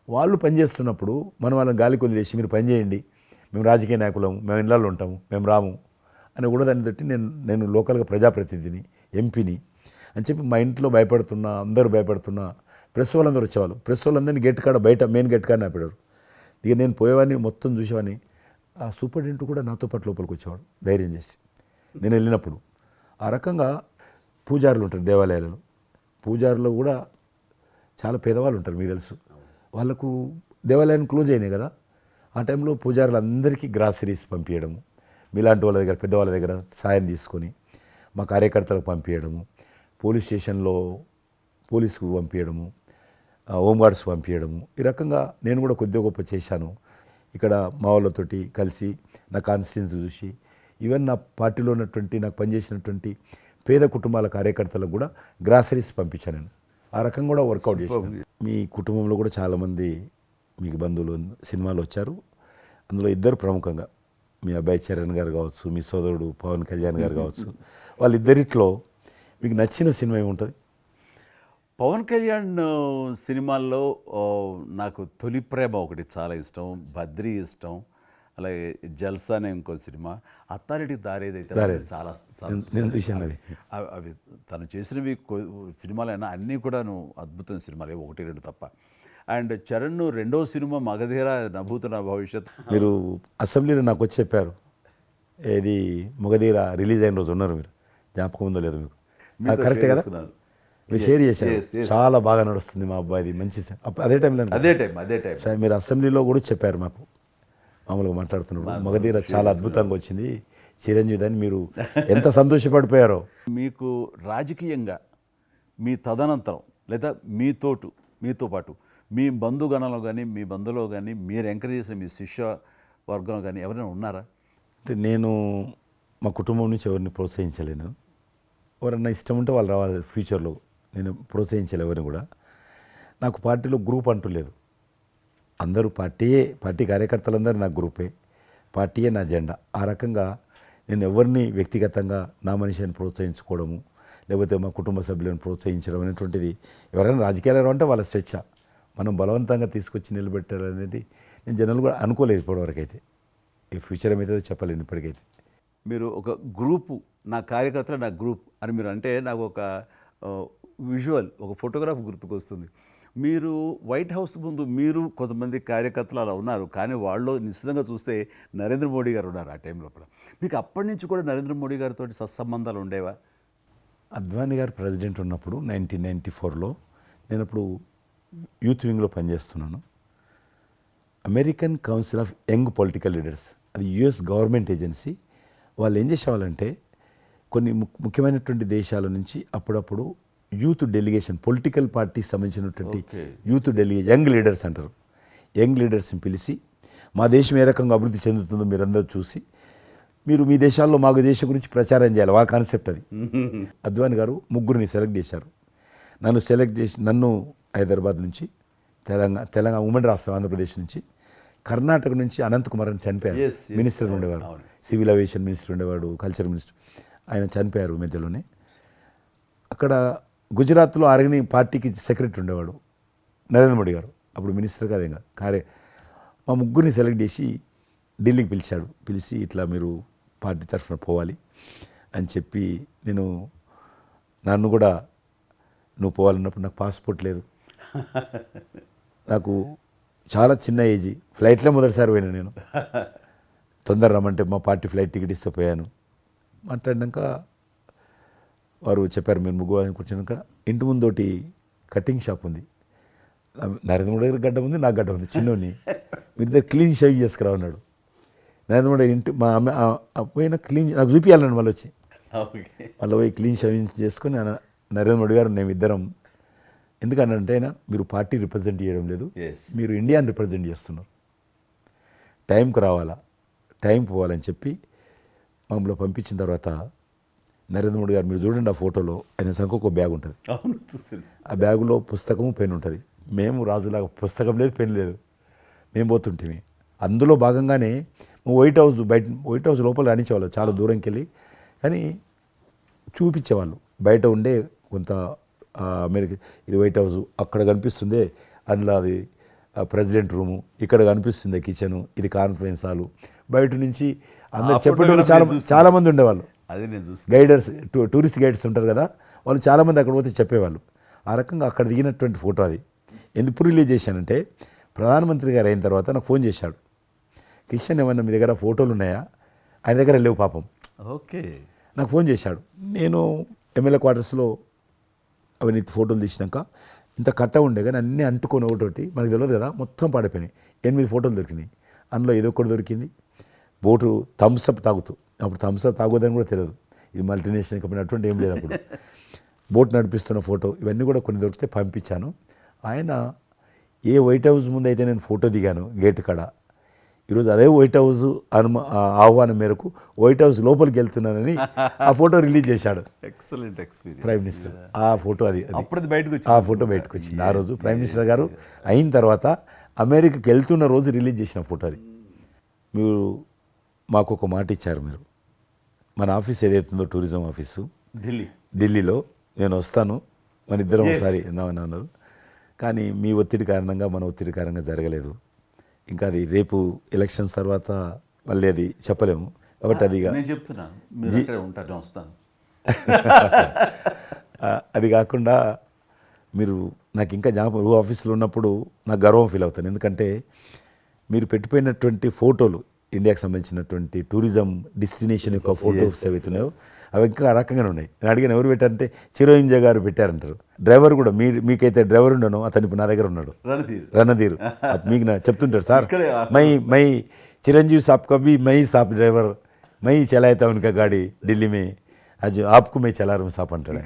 వాళ్ళు పనిచేస్తున్నప్పుడు మనం వాళ్ళని గాలికి వదిలేసి మీరు పని చేయండి, మేము రాజకీయ నాయకులము, మేము ఇళ్ళల్లో ఉంటాము, మేము రాము అని కూడా దాన్ని బట్టి నేను లోకల్గా ప్రజాప్రతినిధిని, ఎంపీని అని చెప్పి మా ఇంట్లో భయపడుతున్నా, అందరూ భయపడుతున్నా. ప్రెస్ వాళ్ళందరూ వచ్చేవాళ్ళు. ప్రెస్ వాళ్ళందరినీ గేట్ కాడ, బయట మెయిన్ గేట్ కాడ ఆపేవారు. ఇక నేను పోయేవాడిని, మొత్తం చూసేవాడిని. ఆ సూపరింటెండెంట్ కూడా నాతో పాటు లోపలికి వచ్చేవాడు ధైర్యం చేసి నేను వెళ్ళినప్పుడు. ఆ రకంగా పూజారులు ఉంటారు దేవాలయాలలో. పూజారులు కూడా చాలా పేదవాళ్ళు ఉంటారు, మీకు తెలుసు. వాళ్ళకు దేవాలయాన్ని క్లోజ్ అయినాయి కదా. ఆ టైంలో పూజారులు అందరికీ గ్రాసరీస్ పంపించడము, మీలాంటి వాళ్ళ దగ్గర, పెద్దవాళ్ళ దగ్గర సాయం తీసుకొని మా కార్యకర్తలకు పంపించడము, పోలీస్ స్టేషన్లో పోలీసుకు పంపించడము, హోంగార్డ్స్ పంపించడము. ఈ రకంగా నేను కూడా కొద్దిగా గొప్ప చేశాను. ఇక్కడ మా వాళ్ళతోటి కలిసి నా కాన్స్టిట్యున్సీ చూసి, ఈవెన్ నా పార్టీలో ఉన్నటువంటి, నాకు పనిచేసినటువంటి పేద కుటుంబాల కార్యకర్తలకు కూడా గ్రాసరీస్ పంపించాను నేను. ఆ రకంగా కూడా వర్కౌట్ చేశాను. మీ కుటుంబంలో కూడా చాలామంది మీకు బంధువులు సినిమాలు వచ్చారు. అందులో 2 ప్రముఖంగా, మీ అబ్బాయి చరణ్ గారు కావచ్చు, మీ సోదరుడు పవన్ కళ్యాణ్ గారు కావచ్చు. వాళ్ళిద్దరిట్లో మీకు నచ్చిన సినిమా ఏముంటుంది? పవన్ కళ్యాణ్ సినిమాల్లో నాకు తొలి ప్రేమ ఒకటి చాలా ఇష్టం, బద్రీ ఇష్టం, అలాగే జల్సా అనే ఇంకో సినిమా, అత్తారింటికి దారేదైతే చాలా నేను చూశాను. అది అవి తను చేసినవి సినిమాలైనా అన్నీ కూడాను అద్భుతమైన సినిమాలే, 1-2 తప్ప. అండ్ చరణ్ రెండో సినిమా మగధీర నభూత నా భవిష్యత్. మీరు అసెంబ్లీలో నాకు వచ్చి చెప్పారు, ఏది మగధీర రిలీజ్ అయిన రోజు ఉన్నారు మీరు, జ్ఞాపకం ఉందో లేదు మీకు? కరెక్టే కదా, మీరు షేర్ చేశారు. చాలా బాగా నడుస్తుంది మా అబ్బాయిది, మంచి అదే టైంలో మీరు అసెంబ్లీలో కూడా చెప్పారు మాకు, మామూలుగా మాట్లాడుతున్నారు, మగధీర చాలా అద్భుతంగా వచ్చింది చిరంజీవి అని. మీరు ఎంత సంతోషపడిపోయారో. మీకు రాజకీయంగా మీ తదనంతరం లేదా మీతో పాటు మీ బంధుగణంలో కానీ, మీ బంధువులో కానీ, మీరు ఎంకరేజ్ చేసిన మీ శిష్య వర్గంలో కానీ ఎవరైనా ఉన్నారా? అంటే నేను మా కుటుంబం నుంచి ఎవరిని ప్రోత్సహించలేను. ఎవరన్నా ఇష్టం ఉంటే వాళ్ళు రావాలి ఫ్యూచర్లో, నేను ప్రోత్సహించలే ఎవరిని కూడా. నాకు పార్టీలో గ్రూప్ అంటూ లేదు. అందరూ పార్టీ కార్యకర్తలందరూ నా గ్రూపే, పార్టీయే నా జెండా. ఆ రకంగా నేను ఎవరిని వ్యక్తిగతంగా నా మనిషిని ప్రోత్సహించుకోవడము, లేకపోతే మా కుటుంబ సభ్యులను ప్రోత్సహించడం అనేటువంటిది, ఎవరైనా రాజకీయాలు అంటే వాళ్ళ స్వేచ్ఛ, మనం బలవంతంగా తీసుకొచ్చి నిలబెట్టాలనేది నేను జనరల్ కూడా అనుకోలేదు ఇప్పటివరకు అయితే. ఈ ఫ్యూచర్ ఏమైతే చెప్పలేను ఇప్పటికైతే. మీరు ఒక గ్రూపు, నా కార్యకర్తలు నా గ్రూప్ అని మీరు అంటే నాకు ఒక విజువల్, ఒక ఫోటోగ్రాఫ్ గుర్తుకొస్తుంది. మీరు వైట్ హౌస్ ముందు మీరు కొంతమంది కార్యకర్తలు అలా ఉన్నారు, కానీ వాళ్ళు నిశ్చితంగా చూస్తే నరేంద్ర మోడీ గారు ఉన్నారు ఆ టైం లోపల. మీకు అప్పటి నుంచి కూడా నరేంద్ర మోడీ గారితో సత్సంబంధాలు ఉండేవా? అద్వానీ గారు ప్రెసిడెంట్ ఉన్నప్పుడు 1994లో నేను అప్పుడు యూత్ వింగ్లో పనిచేస్తున్నాను. American council of young political leaders, అది యుఎస్ గవర్నమెంట్ ఏజెన్సీ. వాళ్ళు ఏం చేసేవాళ్ళంటే కొన్ని ముఖ్యమైనటువంటి దేశాల నుంచి అప్పుడప్పుడు యూత్ డెలిగేషన్, పొలిటికల్ పార్టీకి సంబంధించినటువంటి యూత్ యంగ్ లీడర్స్ అంటారు, యంగ్ లీడర్స్ని పిలిచి మా దేశం ఏ రకంగా అభివృద్ధి చెందుతుందో మీరందరూ చూసి మీరు మీ దేశాల్లో మాకు దేశం గురించి ప్రచారం చేయాలి. వాళ్ళ కాన్సెప్ట్ అది. అద్వాని గారు ముగ్గురిని సెలెక్ట్ చేశారు. నన్ను హైదరాబాద్ నుంచి తెలంగాణ ఉమ్మడి రాష్ట్రం ఆంధ్రప్రదేశ్ నుంచి, కర్ణాటక నుంచి అనంత్ కుమార్ అని చనిపోయారు. Yes, yes. మినిస్టర్ ఉండేవారు, సివిల్ అవియేషన్ మినిస్టర్ ఉండేవాడు, కల్చర్ మినిస్టర్. ఆయన చనిపోయారు మధ్యలోనే. అక్కడ గుజరాత్లో అరగని పార్టీకి సెక్రటరీ ఉండేవాడు నరేంద్ర మోడీ గారు, అప్పుడు మినిస్టర్ కాదు ఇంకా మా ముగ్గురిని సెలెక్ట్ చేసి ఢిల్లీకి పిలిచి ఇట్లా మీరు పార్టీ తరఫున పోవాలి అని చెప్పి, నన్ను కూడా నువ్వు పోవాలన్నప్పుడు నాకు పాస్పోర్ట్ లేదు, నాకు చాలా చిన్న ఏజీ, ఫ్లైట్లో మొదటిసారి పోయినా నేను. తొందర రమ్మంటే మా పార్టీ ఫ్లైట్ టికెట్ ఇస్తే పోయాను. మాట్లాడినాక వారు చెప్పారు మీరు ముగ్గురు కూర్చున్నాక ఇంటి ముందోటి కటింగ్ షాప్ ఉంది, నరేంద్ర మోడీ గారి గడ్డ ఉంది, నాకు గడ్డ ఉంది, చిన్నోని మీరు దగ్గర క్లీన్ షేవింగ్ చేసుకురా అన్నాడు. నరేంద్ర మోడీ ఇంటి మా అమ్మ పోయిన క్లీన్ నాకు చూపించాలన్నాడు. మళ్ళీ వచ్చి మళ్ళీ పోయి క్లీన్ షేవింగ్ చేసుకొని నరేంద్ర మోడీ గారు మేము ఇద్దరం, ఎందుకనంటే అయినా మీరు పార్టీ రిప్రజెంట్ చేయడం లేదు, మీరు ఇండియాని రిప్రజెంట్ చేస్తున్నారు, టైంకి రావాలా, టైం పోవాలని చెప్పి మమ్మల్ని పంపించిన తర్వాత నరేంద్ర మోడీ గారు మీరు చూడండి ఆ ఫోటోలో ఆయన సంఖ్య బ్యాగ్ ఉంటుంది, ఆ బ్యాగులో పుస్తకము పెన్ ఉంటుంది. మేము రాజులాగా పుస్తకం లేదు, పెన్ లేదు, మేము పోతుంటే అందులో భాగంగానే వైట్ హౌస్ లోపల రాణించేవాళ్ళు, చాలా దూరంకి వెళ్ళి కానీ చూపించేవాళ్ళు. బయట ఉండే కొంత అమెరికా ఇది వైట్ హౌస్ అక్కడ కనిపిస్తుంది, అందులో అది ప్రెసిడెంట్ రూము, ఇక్కడ కనిపిస్తుంది కిచెను, ఇది కాన్ఫరెన్స్ హాలు. బయట నుంచి అందరు చెప్పేటోళ్ళు చాలామంది ఉండేవాళ్ళు, గైడర్స్ టూరిస్ట్ గైడ్స్ ఉంటారు కదా, వాళ్ళు చాలామంది అక్కడ పోతే చెప్పేవాళ్ళు. ఆ రకంగా అక్కడ దిగినటువంటి ఫోటో అది. ఎందుకు రిలీజ్ చేశానంటే ప్రధానమంత్రి గారు అయిన తర్వాత నాకు ఫోన్ చేశాడు, కిషన్ ఏమన్నా మీ దగ్గర ఫోటోలు ఉన్నాయా? ఆయన దగ్గర లేవు పాపం. ఓకే, నాకు ఫోన్ చేశాడు. నేను ఎమ్మెల్యే క్వార్టర్స్లో అవన్నీ ఫోటోలు తీసినాక ఇంత కట్ట ఉండే కానీ అన్నీ అంటుకొని ఒకటి మనకు తెలియదు కదా, మొత్తం పాడిపోయినాయి. 8 ఫోటోలు దొరికినాయి. అందులో ఏదో ఒకటి దొరికింది, బోటు థమ్స్అప్ తాగుతూ, అప్పుడు థమ్స్అప్ తాగొద్దని కూడా తెలియదు, ఇది మల్టీనేషనల్ కంపెనీ అటువంటి ఏం లేదు అప్పుడు. బోట్ నడిపిస్తున్న ఫోటో ఇవన్నీ కూడా కొన్ని దొరికితే పంపించాను. ఆయన ఏ వైట్ హౌస్ ముందు అయితే నేను ఫోటో దిగాను గేట్ కాడ, ఈరోజు అదే వైట్ హౌస్ ఆహ్వానం మేరకు వైట్ హౌస్ లోపలికి వెళ్తున్నానని ఆ ఫోటో రిలీజ్ చేశాడు. Excellent experience. ప్రైమ్ మినిస్టర్ ఆ ఫోటో బయటకు ఆ ఫోటో బయటకు వచ్చింది. ఆ రోజు ప్రైమ్ మినిస్టర్ గారు అయిన తర్వాత అమెరికాకి వెళ్తున్న రోజు రిలీజ్ చేసిన ఫోటో అది. మీరు మాకు ఒక మాట ఇచ్చారు, మీరు మన ఆఫీస్ ఏదైతుందో టూరిజం ఆఫీసు ఢిల్లీలో నేను వస్తాను, మన ఇద్దరం ఒకసారి ఎందామని అన్నారు. కానీ మీ ఒత్తిడి కారణంగా మన ఒత్తిడి కారణంగా జరగలేదు. ఇంకా అది రేపు ఎలక్షన్స్ తర్వాత మళ్ళీ అది చెప్పలేము కాబట్టి అది వస్తాను. అది కాకుండా మీరు నాకు ఇంకా జ్ఞాపకం, ఆఫీస్లో ఉన్నప్పుడు నాకు గర్వం ఫీల్ అవుతాను. ఎందుకంటే మీరు పెట్టిపోయినటువంటి ఫోటోలు, ఇండియాకి సంబంధించినటువంటి టూరిజం డెస్టినేషన్ యొక్క ఫోటోస్ ఏవైతున్నాయో అవి ఇంకా ఆ రకంగానే ఉన్నాయి. నేను అడిగిన ఎవరు పెట్టారంటే చిరంజీవి గారు పెట్టారంటారు. డ్రైవర్ కూడా మీకైతే డ్రైవర్ ఉండను, అతను ఇప్పుడు నా దగ్గర ఉన్నాడు, రణధీర్. మీకు చెప్తుంటారు సార్, మై చిరంజీవి సాబ్ కभी मैं ही साहब ड्राइवर मैं ही चलाता उनका गाड़ी ఢిల్లీ में आज आपको मैं चला रहा हूं साहब అంటాడు.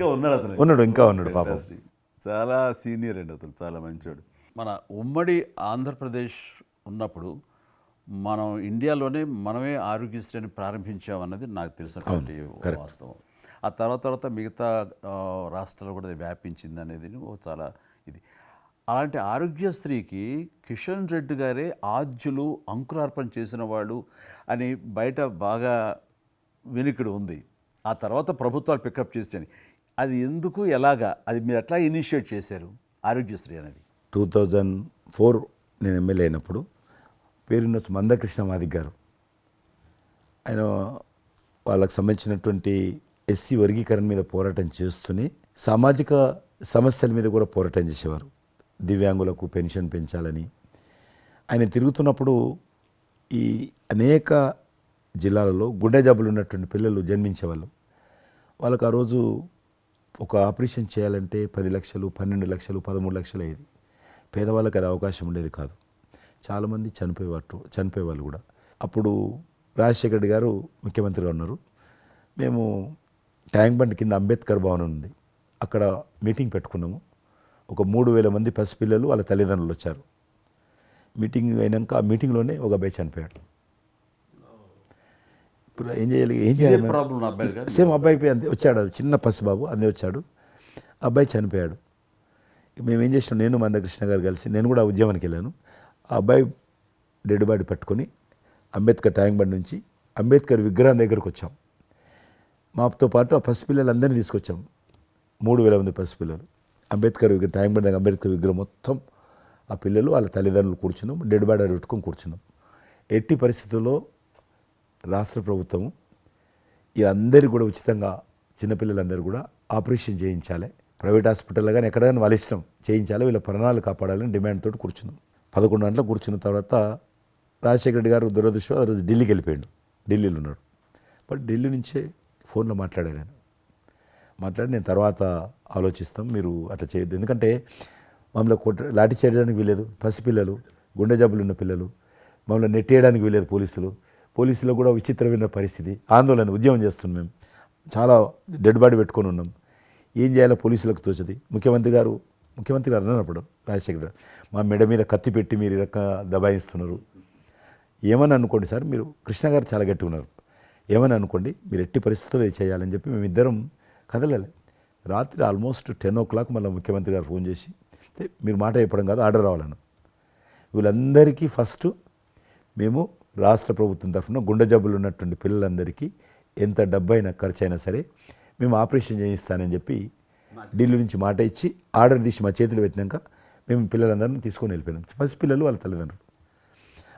ఇంకా ఉన్నాడు పాపం. చాలా సీనియర్ అండి అతను, చాలా మంచోడు. మన ఉమ్మడి ఆంధ్రప్రదేశ్ ఉన్నప్పుడు మనం ఇండియాలోనే మనమే ఆరోగ్యశ్రీని ప్రారంభించామన్నది నాకు తెలిసినటువంటి వాస్తవం. ఆ తర్వాత మిగతా రాష్ట్రాలు కూడా వ్యాపించింది అనేది చాలా ఇది. అలాంటి ఆరోగ్యశ్రీకి కిషన్ రెడ్డి గారే ఆద్యులు, అంకురార్పణ చేసిన వాళ్ళు అని బయట బాగా వినికిడి ఉంది. ఆ తర్వాత ప్రభుత్వాలు పికప్ చేసాయి. అది ఎందుకు, ఎలాగా, అది మీరు ఎట్లా ఇనిషియేట్ చేశారు ఆరోగ్యశ్రీ అనేది? 2004 నేను ఎమ్మెల్యే అయినప్పుడు పేరున్న మందకృష్ణ మాదిక్ గారు, ఆయన వాళ్ళకి సంబంధించినటువంటి ఎస్సీ వర్గీకరణ మీద పోరాటం చేస్తూనే సామాజిక సమస్యల మీద కూడా పోరాటం చేసేవారు. దివ్యాంగులకు పెన్షన్ పెంచాలని ఆయన తిరుగుతున్నప్పుడు ఈ అనేక జిల్లాలలో గుండె జబ్బులు ఉన్నటువంటి పిల్లలు జన్మించేవాళ్ళు. వాళ్ళకి ఆ రోజు ఒక ఆపరేషన్ చేయాలంటే 10 లక్షలు, 12 లక్షలు, 13 లక్షలు అయ్యేది. పేదవాళ్ళకి అది అవకాశం ఉండేది కాదు. చాలామంది చనిపోయేవాళ్ళు కూడా. అప్పుడు రాజశేఖర రెడ్డి గారు ముఖ్యమంత్రిగా ఉన్నారు. మేము ట్యాంక్ బండ్ కింద అంబేద్కర్ భవన్ ఉంది, అక్కడ మీటింగ్ పెట్టుకున్నాము. ఒక 3000 మంది పసిపిల్లలు వాళ్ళ తల్లిదండ్రులు వచ్చారు. మీటింగ్ అయినాక ఆ మీటింగ్లోనే ఒక అబ్బాయి చనిపోయాడు. ఇప్పుడు ఏం చేయాలి ప్రాబ్లం అబ్బాయి గారు సేమ్ అబ్బాయి అంతే వచ్చాడు, చిన్న పసిబాబు అందే వచ్చాడు, అబ్బాయి చనిపోయాడు. మేము ఏం చేసినాం, నేను మందకృష్ణ గారు కలిసి, నేను కూడా ఉద్యమానికి వెళ్ళాను. ఆ అబ్బాయి డెడ్ బాడీ పట్టుకొని అంబేద్కర్ ట్యాంక్ బండ్ నుంచి అంబేద్కర్ విగ్రహం దగ్గరకు వచ్చాం. మాతో పాటు ఆ పసిపిల్లలందరినీ తీసుకొచ్చాం, 3,000 మంది పసిపిల్లలు. అంబేద్కర్ విగ్రహం ట్యాంక్ బండ్ దగ్గర అంబేద్కర్ విగ్రహం మొత్తం ఆ పిల్లలు వాళ్ళ తల్లిదండ్రులు కూర్చున్నాం, డెడ్ బాడీ పెట్టుకొని కూర్చున్నాం. ఎట్టి పరిస్థితుల్లో రాష్ట్ర ప్రభుత్వము అందరికీ కూడా ఉచితంగా చిన్నపిల్లలందరూ కూడా ఆపరేషన్ చేయించాలి, ప్రైవేట్ హాస్పిటల్లో కానీ ఎక్కడైనా వాళ్ళ ఇష్టం చేయించాలి, వీళ్ళ ప్రాణాలు కాపాడాలని డిమాండ్ తోటి కూర్చున్నాం. 11 గంటలకు కూర్చున్న తర్వాత రాజశేఖర రెడ్డి గారు దురదృష్టం ఆ రోజు ఢిల్లీకి వెళ్ళిపోయాడు, ఢిల్లీలో ఉన్నాడు. బట్ ఢిల్లీ నుంచే ఫోన్లో మాట్లాడాను నేను. నేను తర్వాత ఆలోచిస్తాం, మీరు అట్లా చేయొద్దు, ఎందుకంటే మమ్మల్ని లాఠీ చేయడానికి వీలేదు, పసిపిల్లలు, గుండె జబ్బులు ఉన్న పిల్లలు, మమ్మల్ని నెట్టేయడానికి వీలేదు పోలీసులు కూడా విచిత్రమైన పరిస్థితి, ఆందోళన, ఉద్యమం చేస్తున్నాం మేము, చాలా డెడ్ బాడీ పెట్టుకొని ఉన్నాం. ఏం చేయాలో పోలీసులకు తోచది. ముఖ్యమంత్రి గారు అన్నప్పుడు రాజశేఖర్ గారు మా మెడ మీద కత్తి పెట్టి మీరు ఈ రకంగా దబాయిస్తున్నారు, ఏమని అనుకోండి సార్, మీరు కృష్ణ గారు చాలా గట్టిగా ఉన్నారు, ఏమని అనుకోండి, మీరు ఎట్టి పరిస్థితుల్లో ఇది చేయాలని చెప్పి మేమిద్దరం కదలాలి. రాత్రి ఆల్మోస్ట్ 10 o'clock మళ్ళీ ముఖ్యమంత్రి గారు ఫోన్ చేసి, మీరు మాట చెప్పడం కాదు ఆర్డర్ రావాలను, వీళ్ళందరికీ ఫస్ట్ మేము రాష్ట్ర ప్రభుత్వం తరఫున గుండె జబ్బులు ఉన్నటువంటి పిల్లలందరికీ ఎంత డబ్బైనా ఖర్చు అయినా సరే మేము ఆపరేషన్ చేయిస్తానని చెప్పి ఢిల్లీ నుంచి మాట ఇచ్చి ఆర్డర్ తీసి మా చేతులు పెట్టినాక మేము పిల్లలందరినీ తీసుకొని వెళ్ళిపోయినాం, ఫస్ట్ పిల్లలు వాళ్ళ తల్లిదండ్రులు.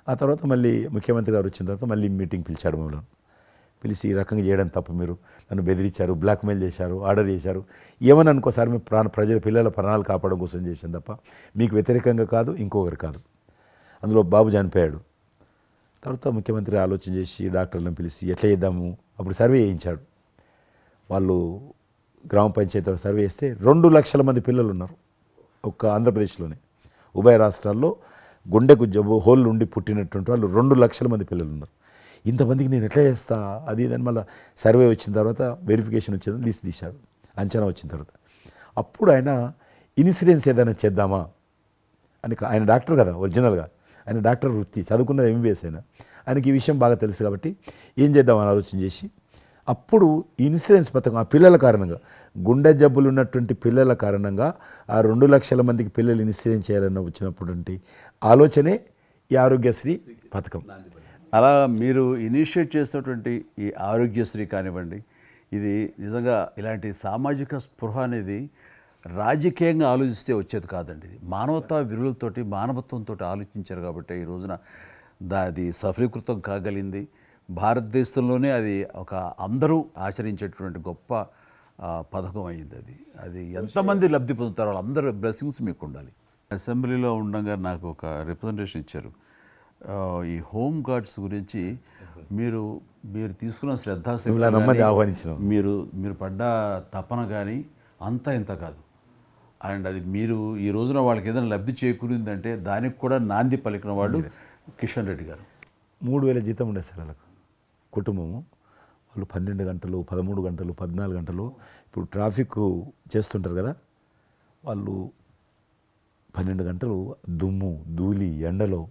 ఆ తర్వాత మళ్ళీ ముఖ్యమంత్రి గారు వచ్చిన తర్వాత మళ్ళీ మీటింగ్ పిలిచాడు మమ్మల్ని. పిలిచి ఈ రకంగా చేయడం తప్ప, మీరు నన్ను బెదిరించారు, బ్లాక్మెయిల్ చేశారు, ఆర్డర్ చేశారు, ఏమని అనుకోసారి మేము పిల్లల ప్రాణాలు కాపాడడం కోసం చేశాం తప్ప మీకు వ్యతిరేకంగా కాదు, ఇంకొకరు కాదు. అందులో బాబు చనిపోయాడు. తర్వాత ముఖ్యమంత్రి ఆలోచన చేసి డాక్టర్లను పిలిచి ఎట్లా చేద్దాము, అప్పుడు సర్వే చేయించాడు. వాళ్ళు గ్రామ పంచాయతీలో సర్వే చేస్తే 2 లక్షల మంది పిల్లలు ఉన్నారు ఒక్క ఆంధ్రప్రదేశ్లోనే. ఉభయ రాష్ట్రాల్లో గుండెకు జబ్బు హోల్ ఉండి పుట్టినటువంటి వాళ్ళు 2 లక్షల మంది పిల్లలు ఉన్నారు. ఇంతమందికి నేను ఎట్లా చేస్తా అది ఇదని మళ్ళీ సర్వే వచ్చిన తర్వాత వెరిఫికేషన్ వచ్చిన లిస్ట్ తీశాడు, అంచనా వచ్చిన తర్వాత అప్పుడు ఆయన ఇన్సూరెన్స్ ఏదైనా చేద్దామా అని, ఆయన డాక్టర్ కదా ఒరిజినల్గా, ఆయన డాక్టర్ వృత్తి, చదువుకున్నది MBBS అయినా, ఆయనకి ఈ విషయం బాగా తెలుసు కాబట్టి ఏం చేద్దామని ఆలోచన చేసి అప్పుడు ఇన్సూరెన్స్ పథకం ఆ పిల్లల కారణంగా, గుండె జబ్బులు ఉన్నటువంటి పిల్లల కారణంగా ఆ 2 లక్షల మందికి పిల్లలు ఇన్సూరెన్స్ చేయాలన్న వచ్చినటువంటి ఆలోచనే ఈ ఆరోగ్యశ్రీ పథకం. అలా మీరు ఇనిషియేట్ చేసినటువంటి ఈ ఆరోగ్యశ్రీ కానివ్వండి, ఇది నిజంగా ఇలాంటి సామాజిక స్పృహ అనేది రాజకీయంగా ఆలోచిస్తే వచ్చేది కాదండి. ఇది మానవతా విలువలతోటి, మానవత్వంతో ఆలోచించారు కాబట్టి ఈ రోజున అది సఫలీకృతం కాగలిగింది. భారతదేశంలోనే అది ఒక అందరూ ఆచరించేటువంటి గొప్ప పథకం అయింది. అది ఎంతమంది లబ్ధి పొందుతారో వాళ్ళందరూ బ్లెస్సింగ్స్ మీకు ఉండాలి. అసెంబ్లీలో ఉండగా నాకు ఒక రిప్రజెంటేషన్ ఇచ్చారు. ఈ హోమ్ గార్డ్స్ గురించి మీరు తీసుకున్న శ్రద్ధాశక్తి, ఆహ్వానించిన మీరు పడ్డ తపన కానీ అంతా ఇంత కాదు. అండ్ అది మీరు ఈ రోజున వాళ్ళకి ఏదైనా లబ్ధి చేకూరిందంటే దానికి కూడా నాంది పలికిన వాడు కిషన్ రెడ్డి గారు. 3,000 జీతం ఉండేది సార్ వాళ్ళకు, కుటుంబము. వాళ్ళు 12 గంటలు, 13 గంటలు, 14 గంటలు, ఇప్పుడు ట్రాఫిక్ చేస్తుంటారు కదా, వాళ్ళు 12 గంటలు దుమ్ము ధూళి ఎండలో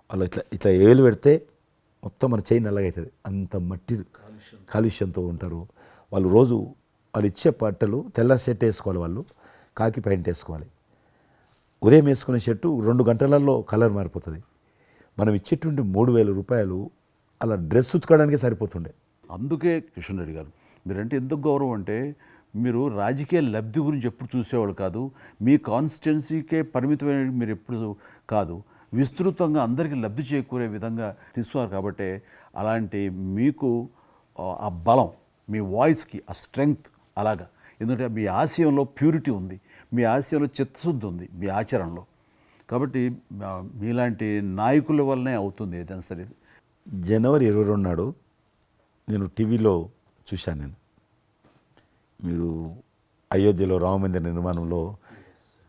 వాళ్ళు ఇట్లా ఏలు పెడితే మొత్తం మన చేయి నల్లగవుతుంది, అంత మట్టి కాలుష్యంతో ఉంటారు వాళ్ళు. రోజు వాళ్ళు ఇచ్చే బట్టలు తెల్ల షర్ట్ వేసుకోవాలి, వాళ్ళు కాకి ప్యాంట్ వేసుకోవాలి. ఉదయం వేసుకునే షర్టు 2 గంటలలో కలర్ మారిపోతుంది. మనం ఇచ్చేటువంటి 3,000 రూపాయలు అలా డ్రెస్ ఉతకడానికే సరిపోతుండే. అందుకే కిషన్ రెడ్డి గారు మీరంటే ఎందుకు గౌరవం అంటే, మీరు రాజకీయ లబ్ధి గురించి ఎప్పుడు చూసేవాళ్ళు కాదు, మీ కాన్స్టిట్యున్సీకే పరిమితమైన మీరు ఎప్పుడు కాదు, విస్తృతంగా అందరికీ లబ్ధి చేకూరే విధంగా తీసుకున్నారు. కాబట్టి అలాంటి మీకు ఆ బలం, మీ వాయిస్కి ఆ స్ట్రెంగ్త్ అలాగా, ఎందుకంటే మీ ఆశయంలో ప్యూరిటీ ఉంది, మీ ఆశయంలో చిత్తశుద్ధి ఉంది మీ ఆచరణలో. కాబట్టి మీలాంటి నాయకుల వల్లనే అవుతుంది ఏదైనా సరే. జనవరి 22 నాడు నేను టీవీలో చూశాను, మీరు అయోధ్యలో రామమందిర నిర్మాణంలో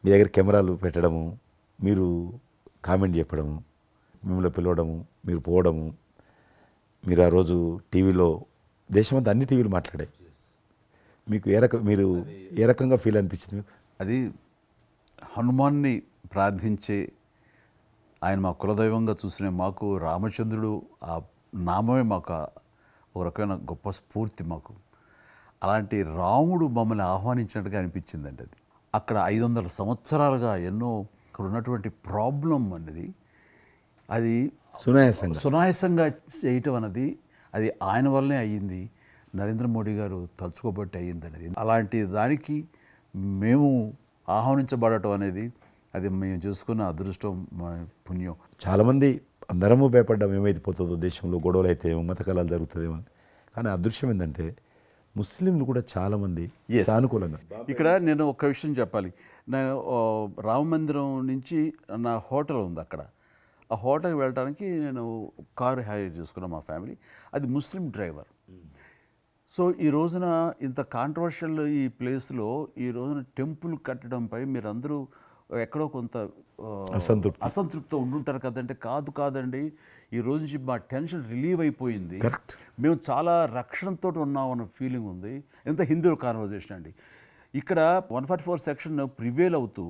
మీ దగ్గర కెమెరాలు పెట్టడము, మీరు కామెంట్ చెప్పడము, మిమ్మల్ని పిలవడము, మీరు పోవడము, మీరు ఆ రోజు టీవీలో దేశమంతా అన్ని టీవీలు మాట్లాడాయి. మీకు మీరు ఏ రకంగా ఫీల్ అనిపించింది మీకు? అది హనుమాన్ని ప్రార్థించే ఆయన మా కులదైవంగా చూసిన మాకు రామచంద్రుడు ఆ నామమే మాకు ఒక రకమైన గొప్ప స్ఫూర్తి మాకు. అలాంటి రాముడు మమ్మల్ని ఆహ్వానించినట్టుగా అనిపించిందండి అది. అక్కడ 500 సంవత్సరాలుగా ఎన్నో ఇక్కడ ఉన్నటువంటి ప్రాబ్లం అనేది అది సునాయాసంగా చేయటం అన్నది అది ఆయన వల్లనే అయ్యింది, నరేంద్ర మోడీ గారు తలుచుకోబట్టి అయ్యింది అనేది. అలాంటి దానికి మేము ఆహ్వానించబడటం అనేది అది మేము చేసుకున్న అదృష్టం, మా పుణ్యం. చాలామంది అందరము భయపడ్డాం ఏమైపోతుందో దేశంలో, గొడవలు అయితే మత కళాలు జరుగుతుందేమో. కానీ అదృశ్యం ఏంటంటే ముస్లింలు కూడా చాలామంది సానుకూలంగా. ఇక్కడ నేను ఒక విషయం చెప్పాలి. నేను రామ మందిరం నుంచి నా హోటల్ ఉంది అక్కడ. ఆ హోటల్కి వెళ్ళడానికి నేను కారు హైర్ చేసుకున్నాను మా ఫ్యామిలీ. అది ముస్లిం డ్రైవర్. సో ఈ రోజున ఇంత కాంట్రవర్షియల్ ఈ ప్లేస్లో ఈ రోజున టెంపుల్ కట్టడంపై మీరందరూ ఎక్కడో కొంత అసంతృప్తితో ఉండుంటారు కదంటే. కాదండి, ఈ రోజు నుంచి మా టెన్షన్ రిలీవ్ అయిపోయింది, మేము చాలా రక్షణతో ఉన్నాం అన్న ఫీలింగ్ ఉంది. ఎంత హిందూ కాన్వర్జేషన్ అండి. ఇక్కడ 144 సెక్షన్ ప్రివేల్ అవుతూ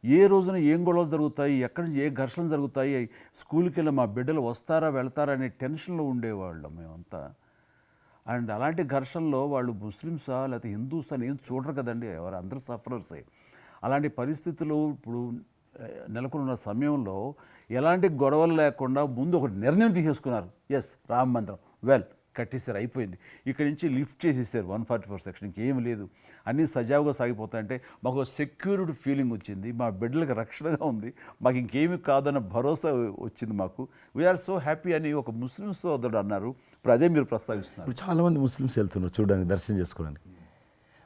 ఏ రోజున ఏం గొడవలు జరుగుతాయి, ఎక్కడి నుంచి ఏ ఘర్షణలు జరుగుతాయి, స్కూల్కి వెళ్ళి మా బిడ్డలు వస్తారా వెళ్తారా అనే టెన్షన్లో ఉండేవాళ్ళం మేమంతా. అండ్ అలాంటి ఘర్షణలో వాళ్ళు ముస్లిమ్సా లేకపోతే హిందూస్ అని ఏం చూడరు కదండి, ఎవరు అందరూ సఫరర్సే. అలాంటి పరిస్థితులు ఇప్పుడు నెలకొన్న సమయంలో ఎలాంటి గొడవలు లేకుండా ముందు ఒక నిర్ణయం తీసేసుకున్నారు. ఎస్, రామ మందిరం కట్టేసారు, అయిపోయింది. ఇక్కడి నుంచి లిఫ్ట్ చేసేసారు 144 సెక్షన్, ఇంకేం లేదు, అన్నీ సజావుగా సాగిపోతాయంటే మాకు సెక్యూర్డ్ ఫీలింగ్ వచ్చింది, మా బిడ్డలకు రక్షణగా ఉంది, మాకు ఇంకేమీ కాదన్న భరోసా వచ్చింది మాకు. వీఆర్ సో హ్యాపీ అని ఒక ముస్లిం సోదరుడు అన్నారు. ఇప్పుడు అదే మీరు ప్రస్తావిస్తున్నారు. ఇప్పుడు చాలామంది ముస్లిమ్స్ వెళ్తున్నారు చూడడానికి, దర్శనం చేసుకోవడానికి.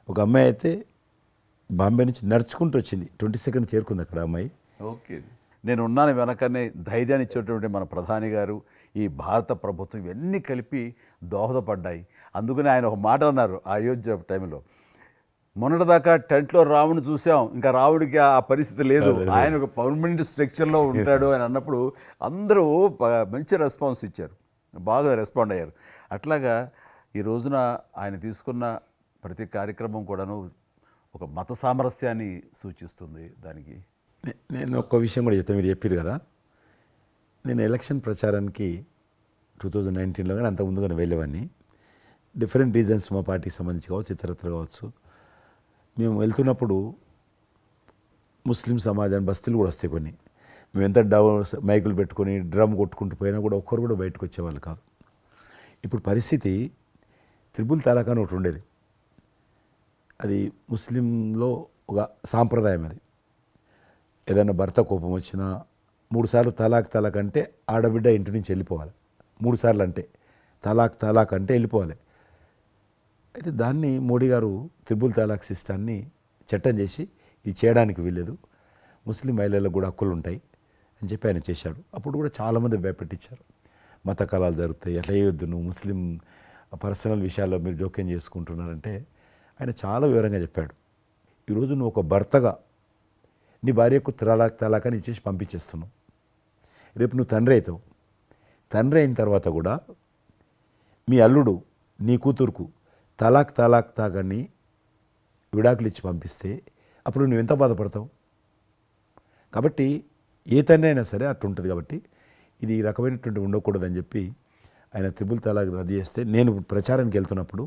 ఒక అమ్మాయి అయితే బాంబే నుంచి నడుచుకుంటూ వచ్చింది, 22nd చేరుకుంది అక్కడ అమ్మాయి. ఓకే, నేను ఉన్నాను వెనకనే ధైర్యాన్ని ఇచ్చేటువంటి మన ప్రధాని గారు, ఈ భారత ప్రభుత్వం ఇవన్నీ కలిపి దోహదపడ్డాయి. అందుకని ఆయన ఒక మాట అన్నారు అయోధ్య టైంలో, మొన్నటిదాకా టెంట్లో రాముడిని చూసాం, ఇంకా రాముడికి ఆ పరిస్థితి లేదు, ఆయన ఒక పర్మనెంట్ స్ట్రక్చర్లో ఉంటాడు అని అన్నప్పుడు అందరూ మంచి రెస్పాన్స్ ఇచ్చారు, బాగా రెస్పాండ్ అయ్యారు. అట్లాగా ఈ రోజున ఆయన తీసుకున్న ప్రతి కార్యక్రమం కూడాను ఒక మత సామరస్యాన్ని సూచిస్తుంది. దానికి నేను ఒక్క విషయం కూడా చెప్తాను, మీరు చెప్పారు కదా, నేను ఎలక్షన్ ప్రచారానికి 2019లో కానీ అంత ముందుగానే వెళ్ళేవాడిని. డిఫరెంట్ రీజన్స్ మా పార్టీకి సంబంధించి కావచ్చు, ఇతరత్ర కావచ్చు. మేము వెళ్తున్నప్పుడు ముస్లిం సమాజాన్ని బస్తీలు కూడా వస్తాయి కొన్ని. మేము ఎంత మైకులు పెట్టుకొని డ్రమ్ కొట్టుకుంటూ పోయినా కూడా ఒక్కరు కూడా బయటకు వచ్చేవాళ్ళు కాదు. ఇప్పుడు పరిస్థితి త్రిపుల్ తలాక్ అని ఒకటి ఉండేది, అది ముస్లింలో ఒక సాంప్రదాయం. అది ఏదైనా భర్త కోపం వచ్చినా 3 సార్లు తలాక్ అంటే ఆడబిడ్డ ఇంటి నుంచి వెళ్ళిపోవాలి. 3 సార్లు అంటే తలాక్ అంటే వెళ్ళిపోవాలి. అయితే దాన్ని మోడీ గారు త్రిపుల్ తలాక్ సిస్టాన్ని చట్టం చేసి ఇది చేయడానికి వీల్లేదు, ముస్లిం మహిళలకు కూడా హక్కులు ఉంటాయి అని చెప్పి ఆయన చేశాడు. అప్పుడు కూడా చాలామంది భయపెట్టించారు, మత కళాలు జరుగుతాయి, అట్లా వేయొద్దు, నువ్వు ముస్లిం పర్సనల్ విషయాల్లో మీరు జోక్యం చేసుకుంటున్నారంటే ఆయన చాలా వివరంగా చెప్పాడు. ఈరోజు నువ్వు ఒక భర్తగా నీ భార్యకు తలాక్ అని ఇచ్చేసి పంపించేస్తున్నావు. రేపు నువ్వు తండ్రి అవుతావు. తండ్రి అయిన తర్వాత కూడా మీ అల్లుడు నీ కూతురుకు తాగని విడాకులు ఇచ్చి పంపిస్తే అప్పుడు నువ్వు ఎంత బాధపడతావు? కాబట్టి ఏ తండ్రి అయినా సరే అట్లా ఉంటుంది. కాబట్టి ఇది ఈ రకమైనటువంటి ఉండకూడదని చెప్పి ఆయన త్రిపుల్ తలాక్ రద్దు చేస్తే, నేను ప్రచారానికి వెళ్తున్నప్పుడు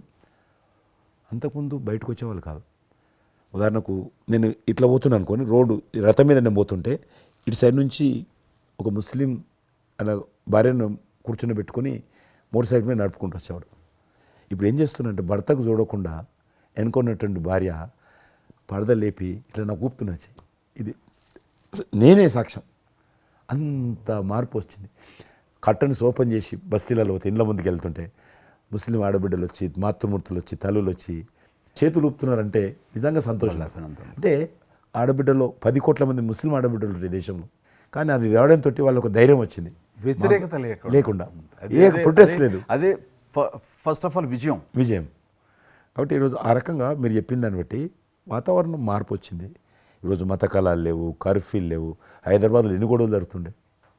అంతకుముందు బయటకు వచ్చేవాళ్ళు కాదు. ఉదాహరణకు నేను ఇట్లా పోతున్నాను అనుకోని, రోడ్డు రథం మీద నేను పోతుంటే ఇటు సైడ్ నుంచి ఒక ముస్లిం అలా భార్యను కూర్చుని పెట్టుకొని మోటార్ సైకిల్ మీద నడుపుకుంటూ వచ్చేవాడు. ఇప్పుడు ఏం చేస్తున్నంటే భర్తకు చూడకుండా వెనుకున్నటువంటి భార్య పరద లేపి ఇట్లా నాకు ఊపుతున్నచ్చి, ఇది నేనే సాక్ష్యం. అంత మార్పు వచ్చింది. కట్టన్స్ ఓపెన్ చేసి బస్తీలలో ఇండ్ల ముందుకు వెళ్తుంటే ముస్లిం ఆడబిడ్డలు వచ్చి, మాతృమూర్తులు వచ్చి, తల్లులు వచ్చి చేతులు ఊపుతున్నారంటే నిజంగా సంతోషం. అంటే ఆడబిడ్డలో 10 కోట్ల మంది ముస్లిం ఆడబిడ్డలు ఉంటారు దేశంలో. కానీ అది రావడంతో వాళ్ళకు ధైర్యం వచ్చింది, వ్యతిరేకత లేకుండా, ఏ ప్రొటెస్ట్ లేదు. అదే ఫస్ట్ ఆఫ్ ఆల్ విజయం. కాబట్టి ఈరోజు ఆ రకంగా మీరు చెప్పిన దాన్ని బట్టి వాతావరణం మార్పు వచ్చింది. ఈరోజు మత కళాలు లేవు, కర్ఫ్యూలు లేవు. హైదరాబాద్లో ఎన్ని గొడవలు జరుగుతుండే,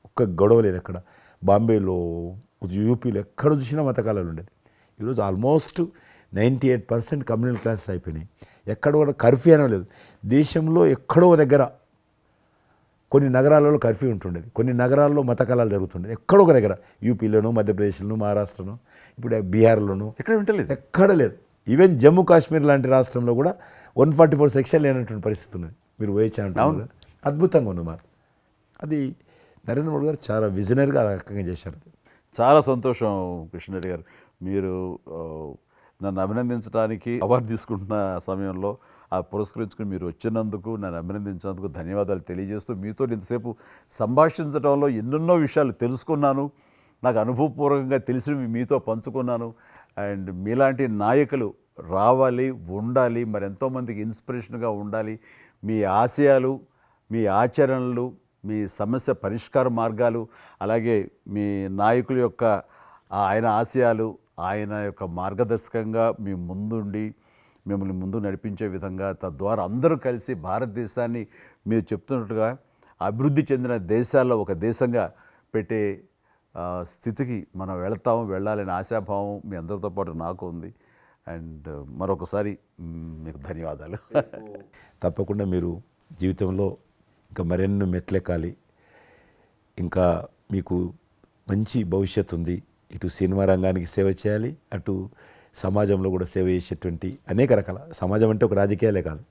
ఒక్క గొడవ లేదు అక్కడ. బాంబేలో, యూపీలో ఎక్కడ చూసినా మత కళాలు ఉండేది. ఈరోజు ఆల్మోస్ట్ 98% కమ్యూనల్ క్లాసెస్ అయిపోయినాయి. ఎక్కడ కూడా కర్ఫ్యూ అనో లేదు. దేశంలో ఎక్కడో దగ్గర కొన్ని నగరాలలో కర్ఫ్యూ ఉంటుండేది, కొన్ని నగరాల్లో మత కళాలు జరుగుతుండేది. ఎక్కడో ఒక దగ్గర యూపీలోను, మధ్యప్రదేశ్లోను, మహారాష్ట్రను, ఇప్పుడు బీహార్లోను ఎక్కడ వింటలేదు. ఎక్కడ లేదు. ఈవెన్ జమ్మూ కాశ్మీర్ లాంటి రాష్ట్రంలో కూడా 144 సెక్షన్ లేనటువంటి పరిస్థితి ఉన్నది. మీరు పోయొచ్చా అంటున్నారు కదా. అద్భుతంగా ఉంది మాట. అది నరేంద్ర మోడీ గారు చాలా విజనరీగా ఆ రకంగా చేశారు. చాలా సంతోషం కృష్ణరెడ్డి గారు. మీరు నన్ను అభినందించడానికి అవార్డు తీసుకుంటున్న సమయంలో ఆ పురస్కరించుకుని మీరు వచ్చినందుకు, నన్ను అభినందించినందుకు ధన్యవాదాలు తెలియజేస్తూ, మీతో ఇంతసేపు సంభాషించడంలో ఎన్నెన్నో విషయాలు తెలుసుకున్నాను. నాకు అనుభవపూర్వకంగా తెలిసినవి మీతో పంచుకున్నాను. అండ్ మీలాంటి నాయకులు రావాలి, ఉండాలి, మరి ఎంతోమందికి ఇన్స్పిరేషన్గా ఉండాలి. మీ ఆశయాలు, మీ ఆచరణలు, మీ సమస్య పరిష్కార మార్గాలు, అలాగే మీ నాయకుల యొక్క ఆయన ఆశయాలు, ఆయన యొక్క మార్గదర్శకంగా మీ ముందుండి మిమ్మల్ని ముందు నడిపించే విధంగా, తద్వారా అందరూ కలిసి భారతదేశాన్ని మీరు చెప్తున్నట్టుగా అభివృద్ధి చెందిన దేశాల్లో ఒక దేశంగా పెట్టే స్థితికి మనం వెళ్ళాలనే ఆశాభావం మీ అందరితో పాటు నాకు ఉంది. అండ్ మరొకసారి మీకు ధన్యవాదాలు. తప్పకుండా మీరు జీవితంలో ఇంకా మరెన్నో మెట్లెక్కాలి. ఇంకా మీకు మంచి భవిష్యత్తు ఉంది. ఇటు సినిమా రంగానికి సేవ చేయాలి, అటు సమాజంలో కూడా సేవ చేసేటువంటి అనేక రకాల, సమాజం అంటే ఒక రాజకీయాలే కాదు,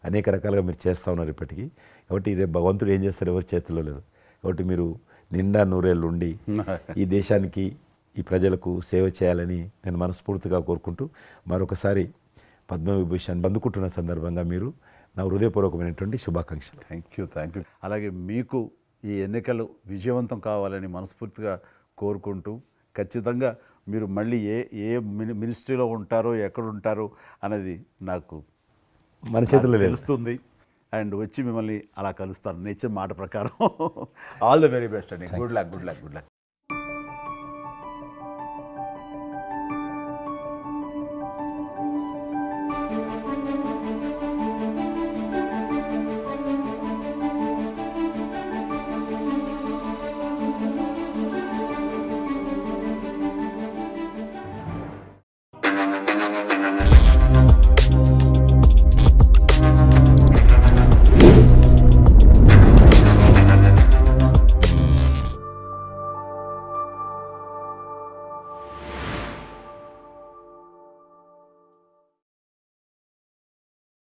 అనేక రకాలుగా మీరు చేస్తూ ఉన్నారు ఇప్పటికీ. కాబట్టి రేపు భగవంతుడు ఏం చేస్తారు ఎవరి చేతుల్లో లేదు. కాబట్టి మీరు నిండా నూరేళ్ళు ఉండి ఈ దేశానికి, ఈ ప్రజలకు సేవ చేయాలని నేను మనస్ఫూర్తిగా కోరుకుంటూ, మరొకసారి పద్మవిభూషణ్ అందుకుంటున్న సందర్భంగా మీరు నా హృదయపూర్వకమైనటువంటి శుభాకాంక్షలు. Thank you. అలాగే మీకు ఈ ఎన్నికలు విజయవంతం కావాలని మనస్ఫూర్తిగా కోరుకుంటూ, ఖచ్చితంగా మీరు మళ్ళీ ఏ మినిస్ట్రీలో ఉంటారో, ఎక్కడ ఉంటారో అనేది నాకు మన చేతుల్లో లేదు. తెలుస్తుంది. అండ్ వచ్చి మిమ్మల్ని అలా కలుస్తాను నేచర్ మాట ప్రకారం. ఆల్ ద వెరీ బెస్ట్ అండి. Good luck.